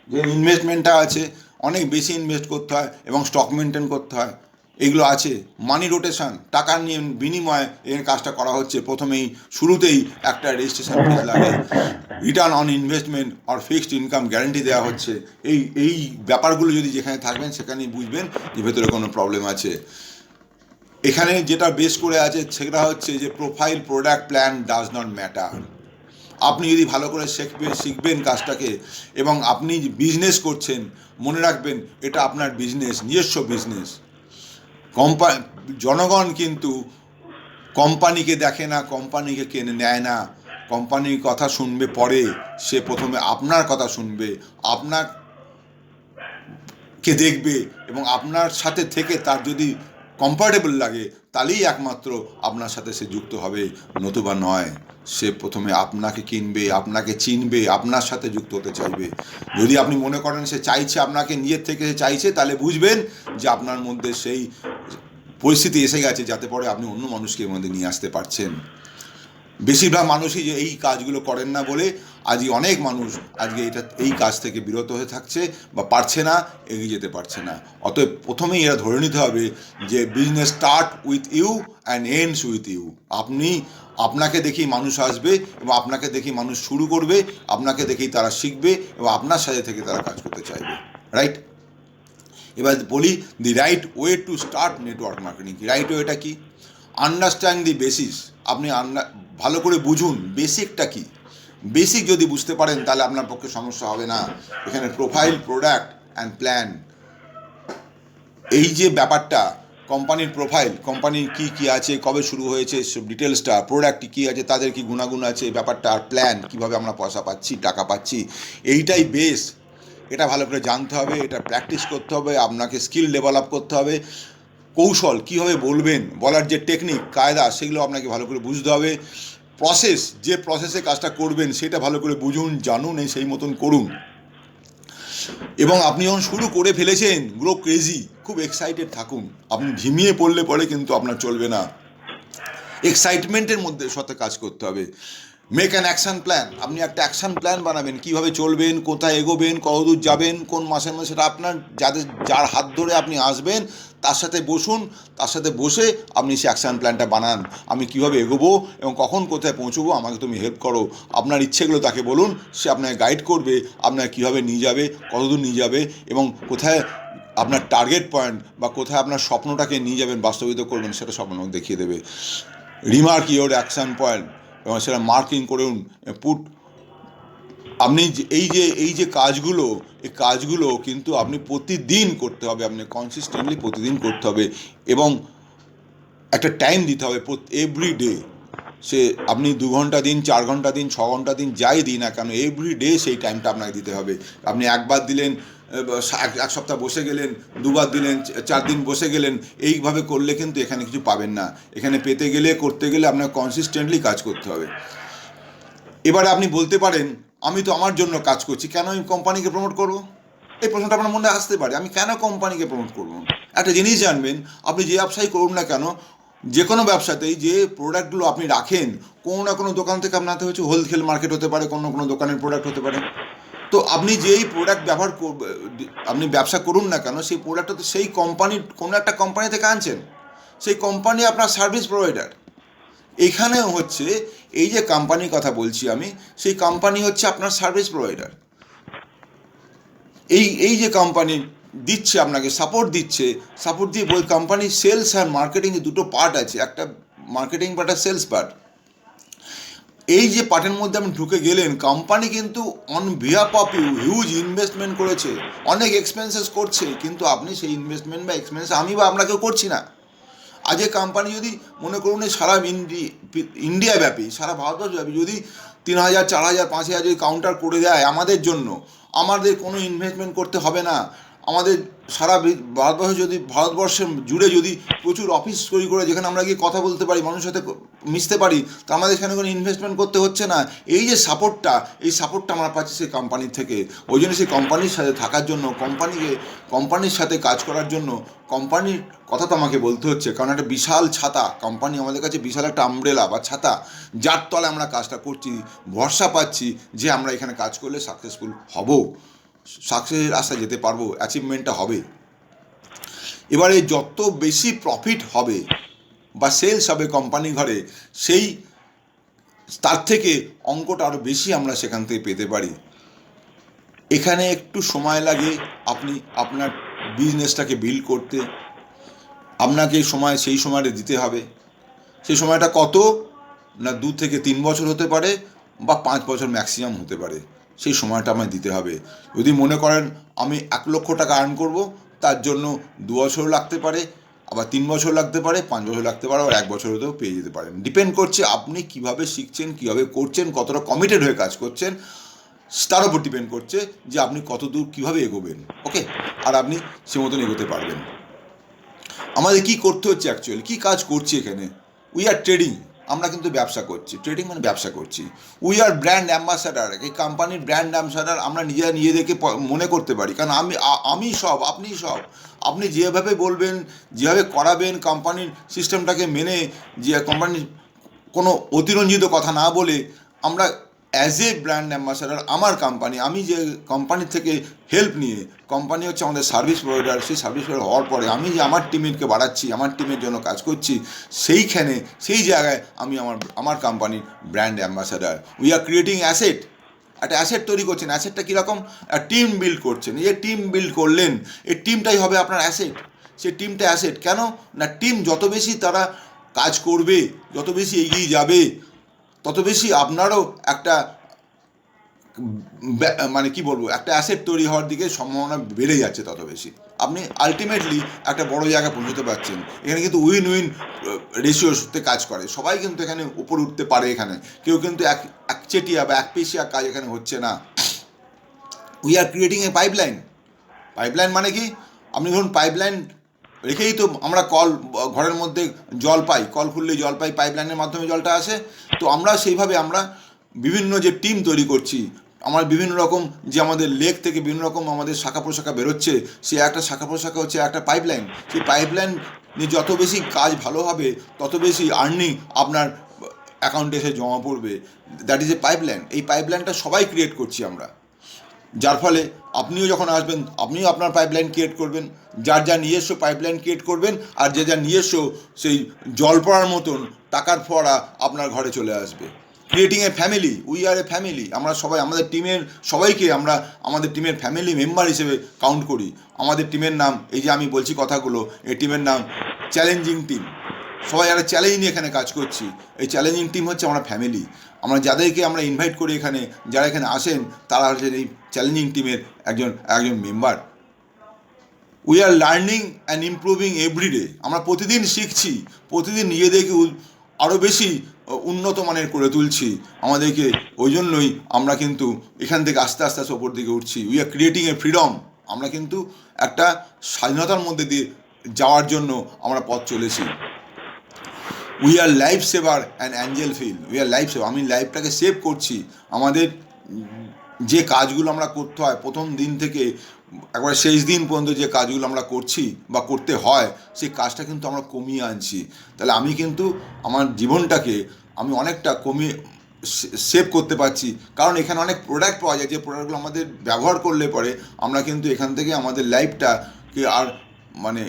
যে ইনভেস্টমেন্টটা আছে অনেক বেশি ইনভেস্ট করতে হয়, এবং স্টক মেনটেন করতে হয়, এগুলো আছে। মানি রোটেশন, টাকার নিয়ে বিনিময়ে এখানে কাজটা করা হচ্ছে। প্রথমেই শুরুতেই একটা রেজিস্ট্রেশন ফিস লাগে। রিটার্ন অন ইনভেস্টমেন্ট আর ফিক্সড ইনকাম গ্যারান্টি দেওয়া হচ্ছে। এই ব্যাপারগুলো যদি যেখানে থাকবেন সেখানেই বুঝবেন যে ভেতরে কোনো প্রবলেম আছে। এখানে যেটা বেস করে আছে সেটা হচ্ছে যে profile product plan does not matter. আপনি যদি ভালো করে শিখবেন কাজটাকে, এবং আপনি বিজনেস করছেন, মনে রাখবেন এটা আপনার বিজনেস, নিজস্ব বিজনেস। জনগণ কিন্তু কোম্পানিকে দেখে না, কোম্পানিকে কিনে নেয় না, কোম্পানির কথা শুনবে পরে। সে প্রথমে আপনার কথা শুনবে, আপনাকে দেখবে, এবং আপনার সাথে থেকে তার যদি কমফর্টেবল লাগে তাহলেই একমাত্র আপনার সাথে সে যুক্ত হবে, নতুবা নয়। সে প্রথমে আপনাকে কিনবে, আপনাকে চিনবে, আপনার সাথে যুক্ত হতে চাইবে। যদি আপনি মনে করেন সে চাইছে আপনাকে, নিজের থেকে সে চাইছে, তাহলে বুঝবেন যে আপনার মধ্যে সেই পরিস্থিতি এসে গেছে যাতে পরে আপনি অন্য মানুষকে এর মধ্যে নিয়ে আসতে পারছেন। বেশিরভাগ মানুষই যে এই কাজগুলো করেন না বলে আজকে অনেক মানুষ আজকে এই কাজ থেকে বিরত হয়ে থাকছে বা পারছে না, এগিয়ে যেতে পারছে না। অতএব প্রথমেই এরা ধরে নিতে হবে যে business start with you and ends with you. আপনাকে দেখেই মানুষ আসবে এবং আপনাকে দেখেই মানুষ শুরু করবে, আপনাকে দেখেই তারা শিখবে এবং আপনার সাথে থেকে তারা কাজ করতে চাইবে, রাইট? এবার বলি the right way to start network marketing. Right ওয়েটা কি? Understand the basis. আপনি ভালো করে বুঝুন বেসিকটা কি। বেসিক যদি বুঝতে পারেন তাহলে আপনার পক্ষে সমস্যা হবে না। এখানে প্রোফাইল, প্রোডাক্ট অ্যান্ড প্ল্যান, এই যে ব্যাপারটা, কোম্পানির প্রোফাইল, কোম্পানির কী কী আছে, কবে শুরু হয়েছে, সব ডিটেলসটা, প্রোডাক্ট কী আছে, তাদের কি গুণাগুণ আছে, এই ব্যাপারটা, আর প্ল্যান, কীভাবে আমরা পয়সা পাচ্ছি, টাকা পাচ্ছি, এইটাই বেস। এটা ভালো করে জানতে হবে, এটা প্র্যাকটিস করতে হবে, আপনাকে স্কিল ডেভেলপ করতে হবে। কৌশল, কীভাবে বলবেন, বলার যে টেকনিক, কায়দা, সেগুলো আপনাকে ভালো করে বুঝতে হবে। প্রসেস, যে প্রসেসে কাজটা করবেন সেটা ভালো করে বুঝুন, জানুন, সেই মতন করুন। এবং আপনি যখন শুরু করে ফেলেছেন, গ্রো ক্রেজি, খুব এক্সাইটেড থাকুন। আপনি ঝিমিয়ে পড়লে পরে কিন্তু আপনার চলবে না। এক্সাইটমেন্টের মধ্যে সাথে কাজ করতে হবে। Make an action plan. আপনি একটা অ্যাকশান প্ল্যান বানাবেন, কীভাবে চলবেন, কোথায় এগোবেন, কতদূর যাবেন, কোন মাসের মধ্যে, সেটা আপনার যার হাত ধরে আপনি আসবেন তার সাথে বসুন, তার সাথে বসে আপনি সেই অ্যাকশান প্ল্যানটা বানান। আমি কীভাবে এগোবো এবং কখন কোথায় পৌঁছবো, আমাকে তুমি হেল্প করো। আপনার ইচ্ছেগুলো তাকে বলুন, সে আপনাকে গাইড করবে, আপনাকে কীভাবে নিয়ে যাবে, কতদূর নিয়ে যাবে এবং কোথায় আপনার টার্গেট পয়েন্ট বা কোথায় আপনার স্বপ্নটাকে নিয়ে যাবেন, বাস্তবিত করবেন, সেটা স্বপ্ন দেখিয়ে দেবে। রিমার্ক ইওর অ্যাকশান পয়েন্ট এবং সেটা মার্কিং করুন। আপনি এই যে কাজগুলো, এই কাজগুলো কিন্তু আপনি প্রতিদিন করতে হবে, আপনি কনসিস্টেন্টলি প্রতিদিন করতে হবে এবং একটা টাইম দিতে হবে এভরিডে। সে আপনি 2 ঘন্টা দিন, 4 ঘন্টা দিন, 6 ঘন্টা দিন, যাই দিন না কেন, এভরিডে সেই টাইমটা আপনাকে দিতে হবে। আপনি একবার দিলেন, এক সপ্তাহ বসে গেলেন, 2বার দিলেন, 4 দিন বসে গেলেন, এইভাবে করলে কিন্তু এখানে কিছু পাবেন না। এখানে পেতে গেলে, করতে গেলে আপনাকে কনসিস্টেন্টলি কাজ করতে হবে। এবারে আপনি বলতে পারেন, আমি তো আমার জন্য কাজ করছি, কেন আমি কোম্পানিকে প্রমোট করব? এই প্রশ্নটা আপনার মনে আসতে পারে, আমি কেন কোম্পানিকে প্রমোট করব? একটা জিনিস জানবেন, আপনি যে ব্যবসাই করুন না কেন, যে কোনো ব্যবসাতেই যে প্রোডাক্টগুলো আপনি রাখেন, কোনো না কোনো দোকান থেকে আপনার হাতে হচ্ছে হোলসেল মার্কেট হতে পারে, কোনো কোনো দোকানের প্রোডাক্ট হতে পারে। তো আপনি যেই প্রোডাক্ট আপনি ব্যবসা করুন না কেন, সেই প্রোডাক্টটা তো সেই কোম্পানির, কোনো একটা কোম্পানি থেকে আনছেন। সেই কোম্পানি আপনার সার্ভিস প্রোভাইডার। এখানেও হচ্ছে, এই যে কোম্পানির কথা বলছি আমি, সেই কোম্পানি হচ্ছে আপনার সার্ভিস প্রোভাইডার। এই যে কোম্পানি দিচ্ছে আপনাকে, সাপোর্ট দিয়ে ওই কোম্পানির সেলস আর মার্কেটিং দুটো পার্ট আছে, একটা মার্কেটিং পার্ট আর সেলস পার্ট। এই যে পার্টের মধ্যে আপনি ঢুকে গেলেন, কোম্পানি কিন্তু on behalf of you huge investment করেছে, অনেক এক্সপেন্সেস করছে, কিন্তু আপনি সেই ইনভেস্টমেন্ট বা এক্সপেন্স আমি বা আমরা কেউ করছি না। আজকে কোম্পানি যদি মনে করুন সারা ইন্ডিয়া ব্যাপী, সারা ভারতবর্ষ ব্যাপী যদি 3,000, 4,000, 5,000 যদি কাউন্টার করে দেয় আমাদের জন্য, আমাদের কোনো ইনভেস্টমেন্ট করতে হবে না। আমাদের সারা ভারতবর্ষের জুড়ে যদি প্রচুর অফিস তৈরি করে, যেখানে আমরা গিয়ে কথা বলতে পারি, মানুষের সাথে মিশতে পারি, তো আমাদের এখানে কোনো ইনভেস্টমেন্ট করতে হচ্ছে না। এই যে সাপোর্টটা আমরা পাচ্ছি সেই কোম্পানির থেকে। ওই জন্য সেই কোম্পানির সাথে থাকার জন্য, কোম্পানির সাথে কাজ করার জন্য কোম্পানির কথা তো আমাকে বলতে হচ্ছে, কারণ একটা বিশাল ছাতা, কোম্পানি আমাদের কাছে বিশাল একটা আমব্রেলা বা ছাতা, যার তলে আমরা কাজটা করছি, ভরসা পাচ্ছি যে আমরা এখানে কাজ করলে সাকসেসফুল হব, সাকসেসের রাস্তায় যেতে পারবো, অ্যাচিভমেন্টটা হবে। এবারে যত বেশি প্রফিট হবে বা সেলস হবে কোম্পানি ঘরে, তার থেকে অঙ্কটা আরও বেশি আমরা সেখান থেকে পেতে পারি। এখানে একটু সময় লাগে আপনি আপনার বিজনেসটাকে বিল্ড করতে। আপনাকে সেই সময়টা দিতে হবে। সেই সময়টা কত না, 2 থেকে 3 বছর হতে পারে বা 5 বছর ম্যাক্সিমাম হতে পারে। সেই সময়টা আমায় দিতে হবে। যদি মনে করেন আমি 1 লক্ষ টাকা আর্ন করব, তার জন্য 2 বছর লাগতে পারে, আবার 3 বছর লাগতে পারে, 5 বছর লাগতে পারে, আবার 1 বছর হতেও পেয়ে যেতে পারেন। ডিপেন্ড করছে আপনি কীভাবে শিখছেন, কীভাবে করছেন, কতটা কমিটেড হয়ে কাজ করছেন, তার উপর ডিপেন্ড করছে যে আপনি কত দূর কীভাবে এগোবেন। ওকে, আর আপনি সে মতন এগোতে পারবেন। আমাদের কি করতে হচ্ছে অ্যাকচুয়ালি, কি কাজ করছি এখানে? উই আর ট্রেডিং, আমরা কিন্তু ব্যবসা করছি। ট্রেডিং মানে ব্যবসা করছি। উই আর ব্র্যান্ড অ্যাম্বাসাডার, এই কোম্পানির ব্র্যান্ড অ্যাম্বাসাডার আমরা নিজেদেরকে মনে করতে পারি। কারণ আমি সব, আপনি সব। আপনি যেভাবে বলবেন, যেভাবে করাবেন, কোম্পানির সিস্টেমটাকে মেনে, যে কোম্পানির কোনো অতিরঞ্জিত কথা না বলে, আমরা অ্যাজ এ ব্র্যান্ড অ্যাম্বাসাডার আমার কোম্পানি, আমি যে কোম্পানির থেকে হেল্প নিয়ে, কোম্পানি হচ্ছে আমাদের সার্ভিস প্রোভাইডার, সেই সার্ভিস প্রোভাইডার হওয়ার পরে আমি যে আমার টিমকে বাড়াচ্ছি, আমার টিমের জন্য কাজ করছি, সেইখানে সেই জায়গায় আমি আমার কোম্পানির brand ambassador. We are creating asset, একটা অ্যাসেট তৈরি করছেন। অ্যাসেটটা কীরকম? টিম বিল্ড করছেন। এই টিম বিল্ড করলেন, এই টিমটাই হবে আপনার অ্যাসেট। সেই টিমটা অ্যাসেট কেন না? টিম যত বেশি তারা কাজ করবে, যত বেশি এগিয়ে যাবে, তত বেশি আপনারও একটা মানে কি বলবো, একটা অ্যাসেট তৈরি হওয়ার দিকে সম্ভাবনা বেড়ে যাচ্ছে তত বেশি। আপনি আলটিমেটলি একটা বড় জায়গায় পৌঁছতে পারছেন। এখানে কিন্তু উইন উইন রেশিওতে কাজ করে, সবাই কিন্তু এখানে উপরে উঠতে পারে। এখানে কেউ কিন্তু একচেটিয়া বা একপেশিয়া কাজ এখানে হচ্ছে না। We are creating a pipeline. Pipeline মানে কি? আপনি ধরুন পাইপলাইন রেখেই তো আমরা ঘরের মধ্যে জল পাই, কল খুললেই জল পাই, পাইপলাইনের মাধ্যমে জলটা আসে। তো আমরা সেইভাবে আমরা বিভিন্ন যে টিম তৈরি করছি, আমার বিভিন্ন রকম যে আমাদের লেক থেকে বিভিন্ন রকম আমাদের শাখা প্রশাখা বেরোচ্ছে, সে একটা শাখা প্রশাখা হচ্ছে একটা পাইপলাইন। সেই পাইপলাইন যত বেশি কাজ ভালো হবে, তত বেশি আর্নিং আপনার অ্যাকাউন্টে এসে জমা পড়বে। That is a pipeline. এই পাইপলাইনটা সবাই ক্রিয়েট করছি আমরা, যার ফলে আপনিও যখন আসবেন, আপনিও আপনার পাইপলাইন ক্রিয়েট করবেন, যার নিজস্ব পাইপলাইন ক্রিয়েট করবেন, আর যার নিজস্ব সেই জল পড়ার মতন টাকার ফোয়ারা আপনার ঘরে চলে আসবে। Creating a family. We are A family. আমরা সবাই আমাদের টিমের সবাইকে আমরা আমাদের টিমের ফ্যামিলি মেম্বার হিসেবে কাউন্ট করি। আমাদের টিমের নাম, এই যে আমি বলছি কথাগুলো, এই টিমের নাম চ্যালেঞ্জিং টিম। সবাই একটা চ্যালেঞ্জ নিয়ে এখানে কাজ করছি। এই চ্যালেঞ্জিং টিম হচ্ছে আমরা ফ্যামিলি। আমরা যাদেরকে আমরা ইনভাইট করি এখানে, যারা এখানে আসেন, তারা হচ্ছে এই চ্যালেঞ্জিং টিমের একজন member. We are learning and improving everyday. আমরা প্রতিদিন শিখছি, প্রতিদিন নিজেদেরকে আরও বেশি উন্নত মানের করে তুলছি আমাদেরকে। ওই জন্যই আমরা কিন্তু এখান থেকে আস্তে আস্তে আস্তে ওপর দিকে উঠছি। We are creating a freedom. আমরা কিন্তু একটা স্বাধীনতার মধ্যে দিয়ে যাওয়ার জন্য আমরা পথ চলেছি। We are life saver and angel feel. We are life saver, আমি লাইফটাকে সেভ করছি। আমাদের যে কাজগুলো আমরা করতে হয় প্রথম দিন থেকে একবার শেষ দিন পর্যন্ত, যে কাজগুলো আমরা করছি বা করতে হয়, সেই কাজটা কিন্তু আমরা কমিয়ে আনছি। তাহলে আমি কিন্তু আমার জীবনটাকে আমি অনেকটা কমিয়ে সেভ করতে পারছি। কারণ এখানে অনেক প্রোডাক্ট পাওয়া যায়, যে প্রোডাক্টগুলো আমাদের ব্যবহার করলে পরে আমরা কিন্তু এখান থেকে আমাদের লাইফটাকে আর মানে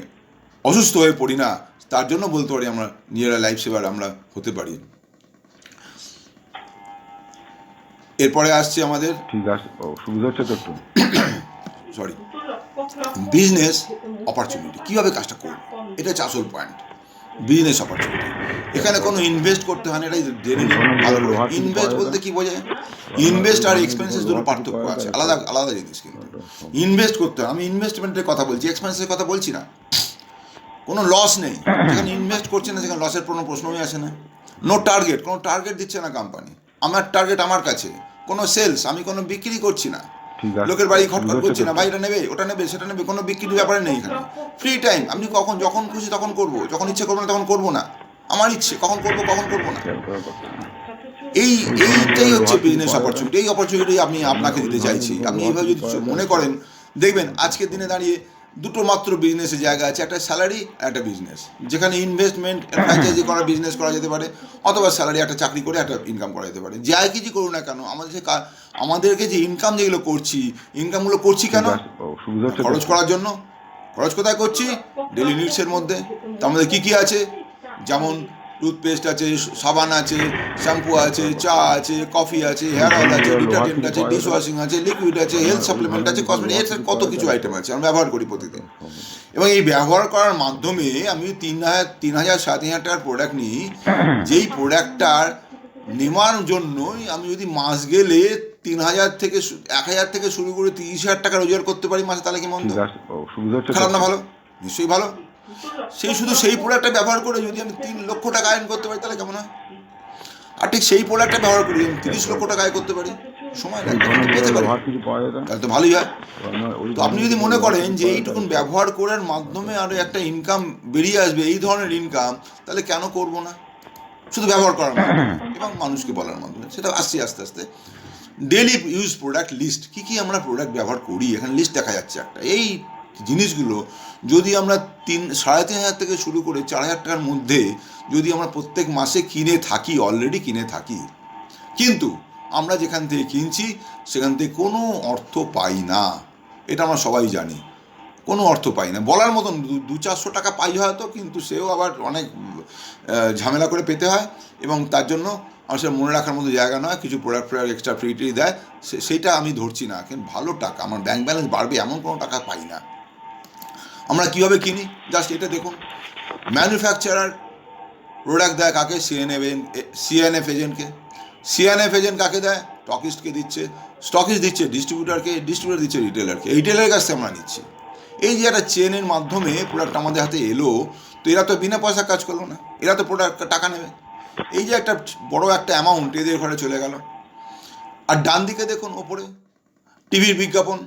অসুস্থ হয়ে পড়ি না। তার জন্য বলতে পারি আমরা নিজেরা লাইফ সেভার আমরা হতে পারি। এরপরে আসছে আমাদের, ঠিক আছে, সুবিধা হচ্ছে তো একটু, সরি, বিজনেস অপরচুনিটি। কীভাবে কাজটা করব, এটা হচ্ছে আসল পয়েন্ট। বিজনেস অপরচুনিটি, এখানে কোনো ইনভেস্ট করতে হয় না। এটাই জেনে নিন ভালো করে। ইনভেস্ট বলতে কী বোঝায়? ইনভেস্ট আর এক্সপেন্সেস দুটো পার্থক্য আছে, আলাদা আলাদা জিনিস। কিন্তু ইনভেস্ট করতে হয়, আমি ইনভেস্টমেন্টের কথা বলছি, এক্সপেন্সের কথা বলছি না। কোনো লস নেই যেখানে ইনভেস্ট করছে না, সেখানে লসের কোনো প্রশ্নই আসে না। নো টার্গেট, কোনো টার্গেট দিচ্ছে না কোম্পানি। আমার টার্গেট আমার কাছে, কোনো সেলস, আমি কোনো বিক্রি করছি না, লোকের বাড়ি খটখট করছি না, ভাই এটা নেবে, ওটা নেবে, সেটা নেবে, কোনো বিক্রির ব্যাপারে নেই এখানে। ফ্রি টাইম, আপনি যখন খুশি তখন করবো, যখন ইচ্ছে করবো না তখন করবো না, আমার ইচ্ছে কখন করবো না। এইটাই হচ্ছে বিজনেস অপরচুনিটি। এই অপরচুনিটি আমি আপনাকে দিতে চাইছি। আপনি এইভাবে যদি মনে করেন, দেখবেন আজকের দিনে দাঁড়িয়ে দুটো মাত্র বিজনেসের জায়গা আছে, একটা স্যালারি আর একটা বিজনেস, যেখানে ইনভেস্টমেন্ট ফ্র্যাঞ্চাইজি করা বিজনেস করা যেতে পারে, অথবা স্যালারি একটা চাকরি করে একটা ইনকাম করা যেতে পারে। যাই কিছু করুন না কেন, আমাদেরকে যে ইনকাম যেগুলো করছি, ইনকামগুলো করছি কেন? খরচ করার জন্য। খরচ কোথায় করছি? ডেলি নিডসের মধ্যে। তো আমাদের কী কী আছে? যেমন টুথপেস্ট আছে, সাবান আছে, শ্যাম্পু আছে, চা আছে, কফি আছে, হেয়ার অয়েল আছে, ডিটারজেন্ট আছে, ডিশ ওয়াশিং আছে, লিকুইড আছে, হেলথ সাপ্লিমেন্ট আছে, কসমেটিক, এর কত কিছু আইটেম আছে আমরা ব্যবহার করি প্রতিদিন। এবং এই ব্যবহার করার মাধ্যমে আমি 3,000 3,500 টাকার প্রোডাক্ট নিই, যেই প্রোডাক্টটার নেওয়ার জন্যই আমি যদি মাস গেলে 1,000 থেকে শুরু করে 30,000 টাকা রোজগার করতে পারি মাসে, তাহলে কি মন্দ? খারাপ না? ভালো, নিশ্চয়ই ভালো। সেই প্রোডাক্টটা ব্যবহার করে যদি আমি 3 লক্ষ টাকা আয় করতে পারি, তাহলে কেমন হয়? আর ঠিক সেই প্রোডাক্টটা ব্যবহার করি আমি 30 লক্ষ টাকা আয় করতে পারি, সময় ওই লাগবে, ধরনের পেতে পারি, লোহার কিছু পাওয়া যেত না? তাহলে তো ভালোই হয়। তো ওই তো আপনি ধরনের যদি মনে লোহার করেন কিছু যে পাওয়া যেত এইটুকুন আগে? ব্যবহার করার মাধ্যমে আরও একটা ইনকাম বেরিয়ে আসবে, এই ধরনের ইনকাম, তাহলে কেন করব না? শুধু ব্যবহার করার মাধ্যমে এবং মানুষকে বলার মাধ্যমে সেটা আসছে আস্তে আস্তে। ডেলি ইউজ প্রোডাক্ট লিস্ট, কী কী আমরা প্রোডাক্ট ব্যবহার করি, এখানে লিস্ট দেখা যাচ্ছে একটা। এই জিনিসগুলো যদি আমরা 3,500 থেকে শুরু করে 4,000 টাকার মধ্যে যদি আমরা প্রত্যেক মাসে কিনে থাকি, অলরেডি কিনে থাকি, কিন্তু আমরা যেখান থেকে কিনছি সেখান থেকে কোনো অর্থ পাই না, এটা আমরা সবাই জানি, কোনো অর্থ পাই না। বলার মতন 200-400 টাকা পাই হয়তো, কিন্তু সেও আবার অনেক ঝামেলা করে পেতে হয়, এবং তার জন্য আমার সেটা মনে রাখার মতো জায়গা নয়। কিছু প্রোডাক্ট এক্সট্রা ফ্রি দেয়, সেইটা আমি ধরছি না, কিন্তু ভালো টাকা, আমার ব্যাঙ্ক ব্যালেন্স বাড়বে এমন কোনো টাকা পাই না। আমরা কীভাবে কিনি জাস্ট এটা দেখুন। ম্যানুফ্যাকচারার প্রোডাক্ট দেয় কাকে? সিএনএফ এজেন্টকে। সিএনএফ এজেন্ট কাকে দেয়? স্টকিস্টকে দিচ্ছে। স্টকিস্ট দিচ্ছে ডিস্ট্রিবিউটারকে, ডিস্ট্রিবিউটার দিচ্ছে রিটেলারকে, রিটেলারের কাছ থেকে আমরা নিচ্ছি। এই যে একটা চেনের মাধ্যমে প্রোডাক্ট আমাদের হাতে এলো, তো এরা তো বিনা পয়সা কাজ করলো না, এরা তো প্রোডাক্ট টাকা নেবে। এই যে একটা বড় একটা অ্যামাউন্ট এদের ঘরে চলে গেল। আর ডান দিকে দেখুন ওপরে টিভির বিজ্ঞাপন।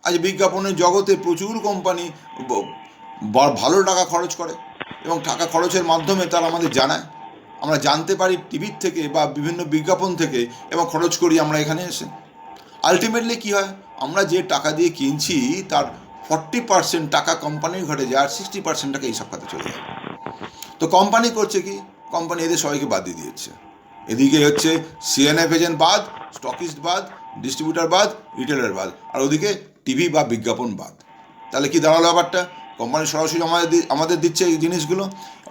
আজ বিজ্ঞাপনের জগতে প্রচুর কোম্পানি ভালো টাকা খরচ করে, এবং টাকা খরচের মাধ্যমে তারা আমাদের জানায়, আমরা জানতে পারি টিভির থেকে বা বিভিন্ন বিজ্ঞাপন থেকে, এবং খরচ করি আমরা এখানে এসে। আলটিমেটলি কী হয়? আমরা যে টাকা দিয়ে কিনছি তার 40% টাকা কোম্পানির ঘরে যায়, আর 60% টাকা এইসব খাতে চলে যায়। তো কোম্পানি করছে কি? কোম্পানি এদের সবাইকে বাদ দিয়ে দিয়েছে। এদিকে হচ্ছে সিএনএফ এজেন্ট বাদ, স্টকিস্ট বাদ, ডিস্ট্রিবিউটার বাদ, রিটেলার বাদ, আর ওদিকে টিভি বা বিজ্ঞাপন বাদ। তাহলে কি দাঁড়ালো ব্যাপারটা? কোম্পানি সরাসরি আমাদের দিচ্ছে এই জিনিসগুলো।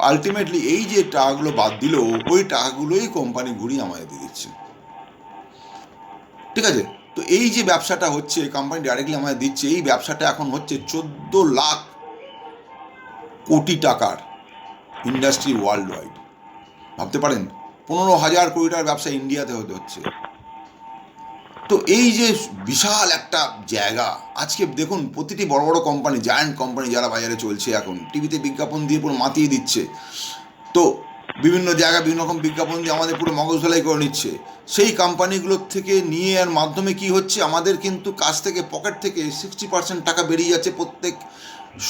আলটিমেটলি এই যে টাকাগুলো বাদ দিল, ওই টাকাগুলোই কোম্পানি ঘুরিয়ে আমাদের দিয়ে দিচ্ছে। ঠিক আছে? তো এই যে ব্যবসাটা হচ্ছে, কোম্পানি ডাইরেক্টলি আমাদের দিচ্ছে, এই ব্যবসাটা এখন হচ্ছে 14 লাখ কোটি টাকার ইন্ডাস্ট্রি ওয়ার্ল্ড ওয়াইড। ভাবতে পারেন 15,000 কোটি টাকার ব্যবসা ইন্ডিয়াতে হচ্ছে। তো এই যে বিশাল একটা জায়গা, আজকে দেখুন প্রতিটি বড় বড় কোম্পানি, জায়ান্ট কোম্পানি যারা বাজারে চলছে, এখন টিভিতে বিজ্ঞাপন দিয়ে পুরো মাতিয়ে দিচ্ছে। তো বিভিন্ন জায়গায় বিভিন্ন রকম বিজ্ঞাপন দিয়ে আমাদের পুরো মগজ ধোলাই করে নিচ্ছে। সেই কোম্পানিগুলোর থেকে নিয়ে আর মাধ্যমে কি হচ্ছে, আমাদের কিন্তু কাছ থেকে, পকেট থেকে 60% টাকা বেরিয়ে যাচ্ছে প্রত্যেক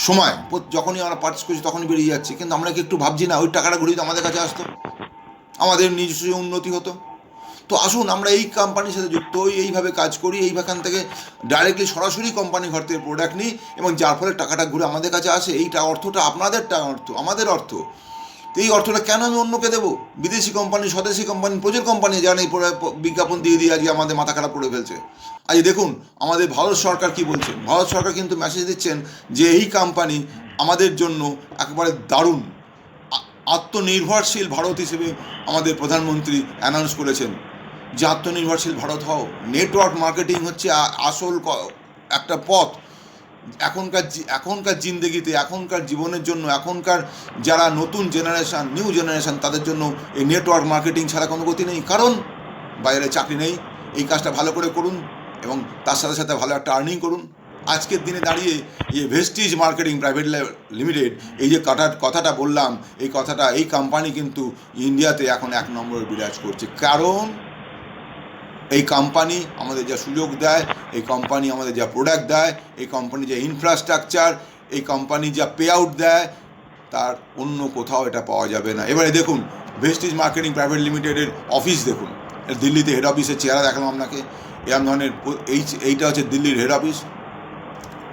সময়। যখনই আমরা পার্চেস করছি তখনই বেরিয়ে যাচ্ছে, কিন্তু আমরা কি একটু ভাবছি না ওই টাকাটা ঘুরিয়ে আমাদের কাছে আসতো, আমাদের নিজস্ব উন্নতি হতো? তো আসুন আমরা এই কোম্পানির সাথে যুক্ত হই, এইভাবে কাজ করি, এইখান থেকে ডাইরেক্টলি সরাসরি কোম্পানি ঘর থেকে প্রোডাক্ট নিই, এবং যার ফলে টাকাটা ঘুরে আমাদের কাছে আসে। এইটা অর্থটা আপনাদের অর্থ, আমাদের অর্থ। তো এই অর্থটা কেন আমি অন্যকে দেবো? বিদেশি কোম্পানি, স্বদেশি কোম্পানি, প্রচুর কোম্পানি যারা এই বিজ্ঞাপন দিয়ে দিয়ে আজকে আমাদের মাথা খারাপ করে ফেলছে। আজ দেখুন আমাদের ভারত সরকার কি বলছেন। ভারত সরকার কিন্তু মেসেজ দিচ্ছেন যে এই কোম্পানি আমাদের জন্য একেবারে দারুণ আত্মনির্ভরশীল ভারত হিসেবে আমাদের প্রধানমন্ত্রী অ্যানাউন্স করেছেন যে আত্মনির্ভরশীল ভারত হও। নেটওয়ার্ক মার্কেটিং হচ্ছে আসল একটা পথ। এখনকার জিন্দেগিতে, এখনকার জীবনের জন্য, এখনকার যারা নতুন জেনারেশান, নিউ জেনারেশান, তাদের জন্য এই নেটওয়ার্ক মার্কেটিং ছাড়া কোনো গতি নেই। কারণ বাইরে চাকরি নেই। এই কাজটা ভালো করে করুন, এবং তার সাথে সাথে ভালো একটা আর্নিং করুন। আজকের দিনে দাঁড়িয়ে এই ভেস্টিজ মার্কেটিং প্রাইভেট লিমিটেড, এই যে কথাটা বললাম, এই কথাটা, এই কোম্পানি কিন্তু ইন্ডিয়াতে এখন 1 নম্বরে বিরাজ করছে। কারণ এই কোম্পানি আমাদের যা সুযোগ দেয়, এই কোম্পানি আমাদের যা প্রোডাক্ট দেয়, এই কোম্পানি যা ইনফ্রাস্ট্রাকচার, এই কোম্পানি যা পে আউট দেয়, তার অন্য কোথাও এটা পাওয়া যাবে না। এবারে দেখুন ভেস্টিজ মার্কেটিং প্রাইভেট লিমিটেডের অফিস দেখুন, দিল্লিতে হেড অফিসের চেহারা দেখালাম আপনাকে। এরকম ধরনের এইটা হচ্ছে দিল্লির হেড অফিস।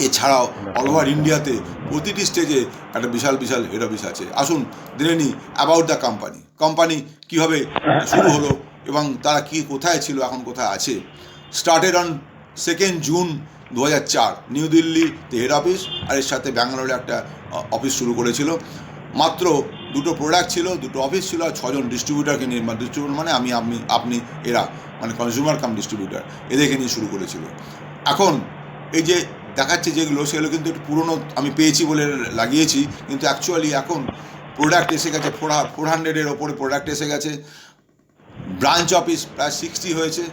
এছাড়াও অল ওভার ইন্ডিয়াতে প্রতিটি স্টেজে একটা বিশাল বিশাল হেড অফিস আছে। আসুন জেনে নিই অ্যাবাউট দ্য কোম্পানি কীভাবে শুরু হলো, এবং তারা কি কোথায় ছিল, এখন কোথায় আছে। স্টার্টেড অন 2 জুন 2004 নিউ দিল্লিতে হেড অফিস, আর এর সাথে ব্যাঙ্গালোরে একটা অফিস শুরু করেছিল। মাত্র 2টো প্রোডাক্ট ছিল, 2টো অফিস ছিল, আর 6 জন ডিস্ট্রিবিউটারকে নিয়ে, ডিস্ট্রিবিউটার মানে আমি, আপনি, এরা মানে কনজিউমার কাম ডিস্ট্রিবিউটার, এদেরকে নিয়ে শুরু করেছিল। এখন এই যে দেখাচ্ছে যেগুলো, সেগুলো কিন্তু একটু পুরনো আমি পেয়েছি বলে লাগিয়েছি, কিন্তু অ্যাকচুয়ালি এখন প্রোডাক্ট এসে গেছে 400-এর ওপরে প্রোডাক্ট এসে গেছে। ব্রাঞ্চ অফিস প্রায় 60 হয়েছে।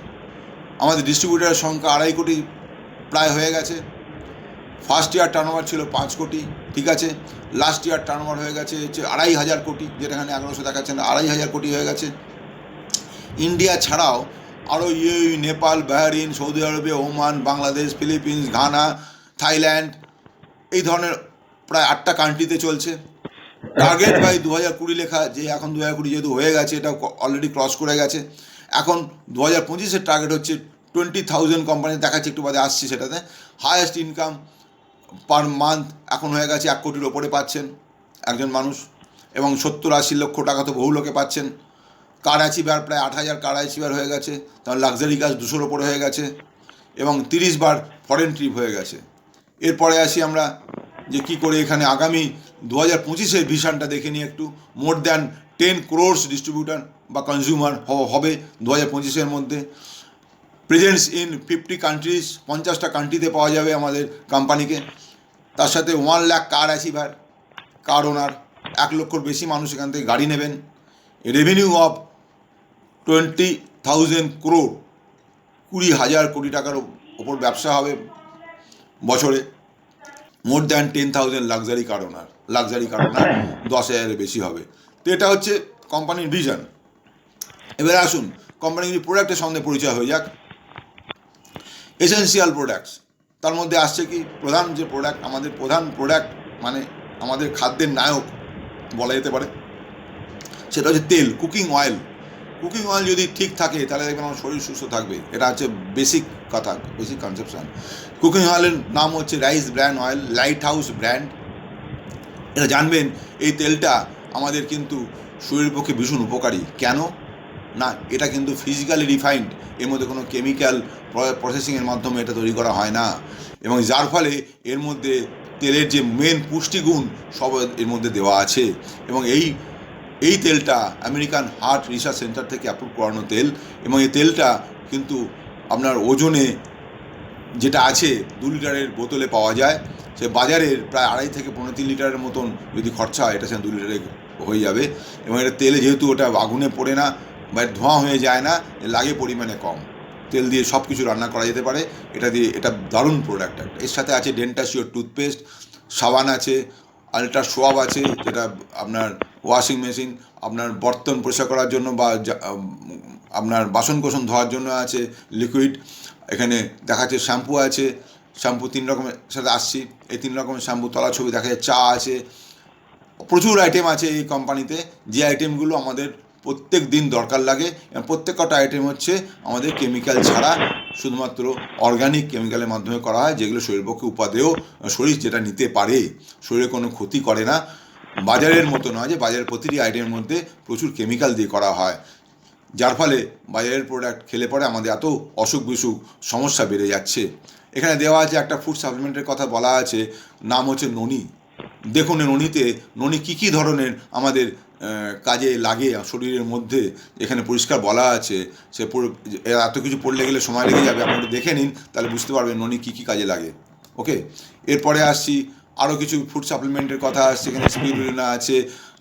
আমাদের ডিস্ট্রিবিউটারের সংখ্যা 2.5 কোটি প্রায় হয়ে গেছে। ফার্স্ট ইয়ার টার্নওভার ছিল 5 কোটি, ঠিক আছে। লাস্ট ইয়ার টার্নওভার হয়ে গেছে 2,500 কোটি, যেটা এখানে 1100 দেখাচ্ছে না, 2,500 কোটি হয়ে গেছে। ইন্ডিয়া ছাড়াও আরও ইউএই, নেপাল, বাহরিন, সৌদি আরবে, Oman, Bangladesh, Philippines, Ghana, Thailand, এই ধরনের প্রায় 8টা কান্ট্রিতে চলছে। টার্গেট বাই 2020 লেখা, যে এখন 2020 যেহেতু হয়ে গেছে, এটা অলরেডি ক্রস করে গেছে। এখন 2025-এর টার্গেট হচ্ছে 20,000 কোম্পানি দেখাচ্ছে, একটু বাদে আসছি সেটাতে। হায়েস্ট ইনকাম পার মান্থ এখন হয়ে গেছে 1 কোটির ওপরে পাচ্ছেন একজন মানুষ, এবং 70-80 লক্ষ টাকা তো বহু লোকে পাচ্ছেন। কার অ্যাচিভার প্রায় 8,000 কার অ্যাচিভার হয়ে গেছে, তার লাক্সারি কাজ 200-র ওপরে হয়ে গেছে, এবং 30 বার ফরেন ট্রিপ হয়ে গেছে। এরপরে আসি আমরা যে কী করে এখানে আগামী 2025-এর ভিশনটা দেখে নিই একটু। মোর দ্যান 10 crores ডিস্ট্রিবিউটার বা কনজিউমার হবে 2025-এর মধ্যে। প্রেজেন্স ইন 50 কান্ট্রিজ, 50টা কান্ট্রিতে পাওয়া যাবে আমাদের কোম্পানিকে। তার সাথে 1 লাখ কার অ্যাচিভার, কার ওনার, 1 লক্ষর বেশি মানুষ এখান থেকে গাড়ি নেবেন। রেভিনিউ অফ 20,000 crore, 20,000 কোটি টাকার ওপর ব্যবসা হবে বছরে। মোর দ্যান 10,000 লাক্সারি কার ওনার, 10,000-এর বেশি হবে। তো এটা হচ্ছে কোম্পানির ভিশন। এবারে আসুন কোম্পানির প্রোডাক্টের সঙ্গে পরিচয় হয়ে যাক। এসেন্সিয়াল প্রোডাক্টস, তার মধ্যে আসছে কি প্রধান যে প্রোডাক্ট, আমাদের প্রধান প্রোডাক্ট মানে আমাদের খাদ্যের নায়ক বলা যেতে পারে, সেটা হচ্ছে তেল, কুকিং অয়েল। কুকিং অয়েল যদি ঠিক থাকে তাহলে দেখবেন আমার শরীর সুস্থ থাকবে। এটা হচ্ছে বেসিক কথা, বেসিক কনসেপশন। কুকিং অয়েলের নাম হচ্ছে rice brand oil, light house brand. এটা জানবেন এই তেলটা আমাদের কিন্তু শরীরের পক্ষে ভীষণ উপকারী। কেন না, এটা কিন্তু ফিজিক্যালি রিফাইন্ড, এর মধ্যে কোনো কেমিক্যাল প্রসেসিংয়ের মাধ্যমে এটা তৈরি করা হয় না, এবং যার ফলে এর মধ্যে তেলের যে মেন পুষ্টিগুণ সব এর মধ্যে দেওয়া আছে। এবং এই তেলটা আমেরিকান হার্ট রিসার্চ সেন্টার থেকে অ্যাপ্রুভ করানো তেল, এবং এই তেলটা কিন্তু আপনার ওজনে যেটা আছে 2 লিটারের বোতলে পাওয়া যায়, সে বাজারের প্রায় 2.5 থেকে 3 লিটারের মতন যদি খরচা হয়, এটা সে 2 লিটারে হয়ে যাবে। এবং এটা তেলে যেহেতু ওটা আগুনে পড়ে না বা ধোঁয়া হয়ে যায় না, লাগে পরিমাণে কম, তেল দিয়ে সব কিছু রান্না করা যেতে পারে এটা দিয়ে। এটা দারুণ প্রোডাক্ট একটা। এর সাথে আছে ডেন্টাসিওর টুথপেস্ট, সাবান আছে, আল্ট্রা সোয়াব আছে, যেটা আপনার ওয়াশিং মেশিন, আপনার বর্তন পরিষ্কার করার জন্য বা আপনার বাসন কোসন ধোয়ার জন্য আছে লিকুইড। এখানে দেখাচ্ছে শ্যাম্পু আছে, শ্যাম্পু 3 রকমের সাথে আসছি। এই 3 রকমের শ্যাম্পু তলা ছবি দেখা যায়। চা আছে, প্রচুর আইটেম আছে এই কোম্পানিতে, যে আইটেমগুলো আমাদের প্রত্যেক দিন দরকার লাগে। এবং প্রত্যেকটা আইটেম হচ্ছে আমাদের কেমিক্যাল ছাড়া, শুধুমাত্র অর্গানিক কেমিক্যালের মাধ্যমে করা হয়, যেগুলো শরীরের পক্ষে উপাদেয়, শরীর যেটা নিতে পারে, শরীরে কোনো ক্ষতি করে না। বাজারের মতো নয় যে বাজারের প্রতিটি আইটেমের মধ্যে প্রচুর কেমিক্যাল দিয়ে করা হয়, যার ফলে বাজারের প্রোডাক্ট খেলে পরে আমাদের এত অসুখ বিসুখ সমস্যা বেড়ে যাচ্ছে। এখানে দেওয়া আছে একটা ফুড সাপ্লিমেন্টের কথা বলা আছে, নাম হচ্ছে ননি। দেখুন ননি কী কী ধরনের আমাদের কাজে লাগে শরীরের মধ্যে, এখানে পরিষ্কার বলা আছে। সে এত কিছু পড়লে গেলে সময় লেগে যাবে, আপনারা দেখে নিন, তাহলে বুঝতে পারবেন ননি কী কী কাজে লাগে। ওকে, এরপরে আসছি আরও কিছু ফুড সাপ্লিমেন্টের কথা আসছে। এখানে স্পিরুলিনা আছে,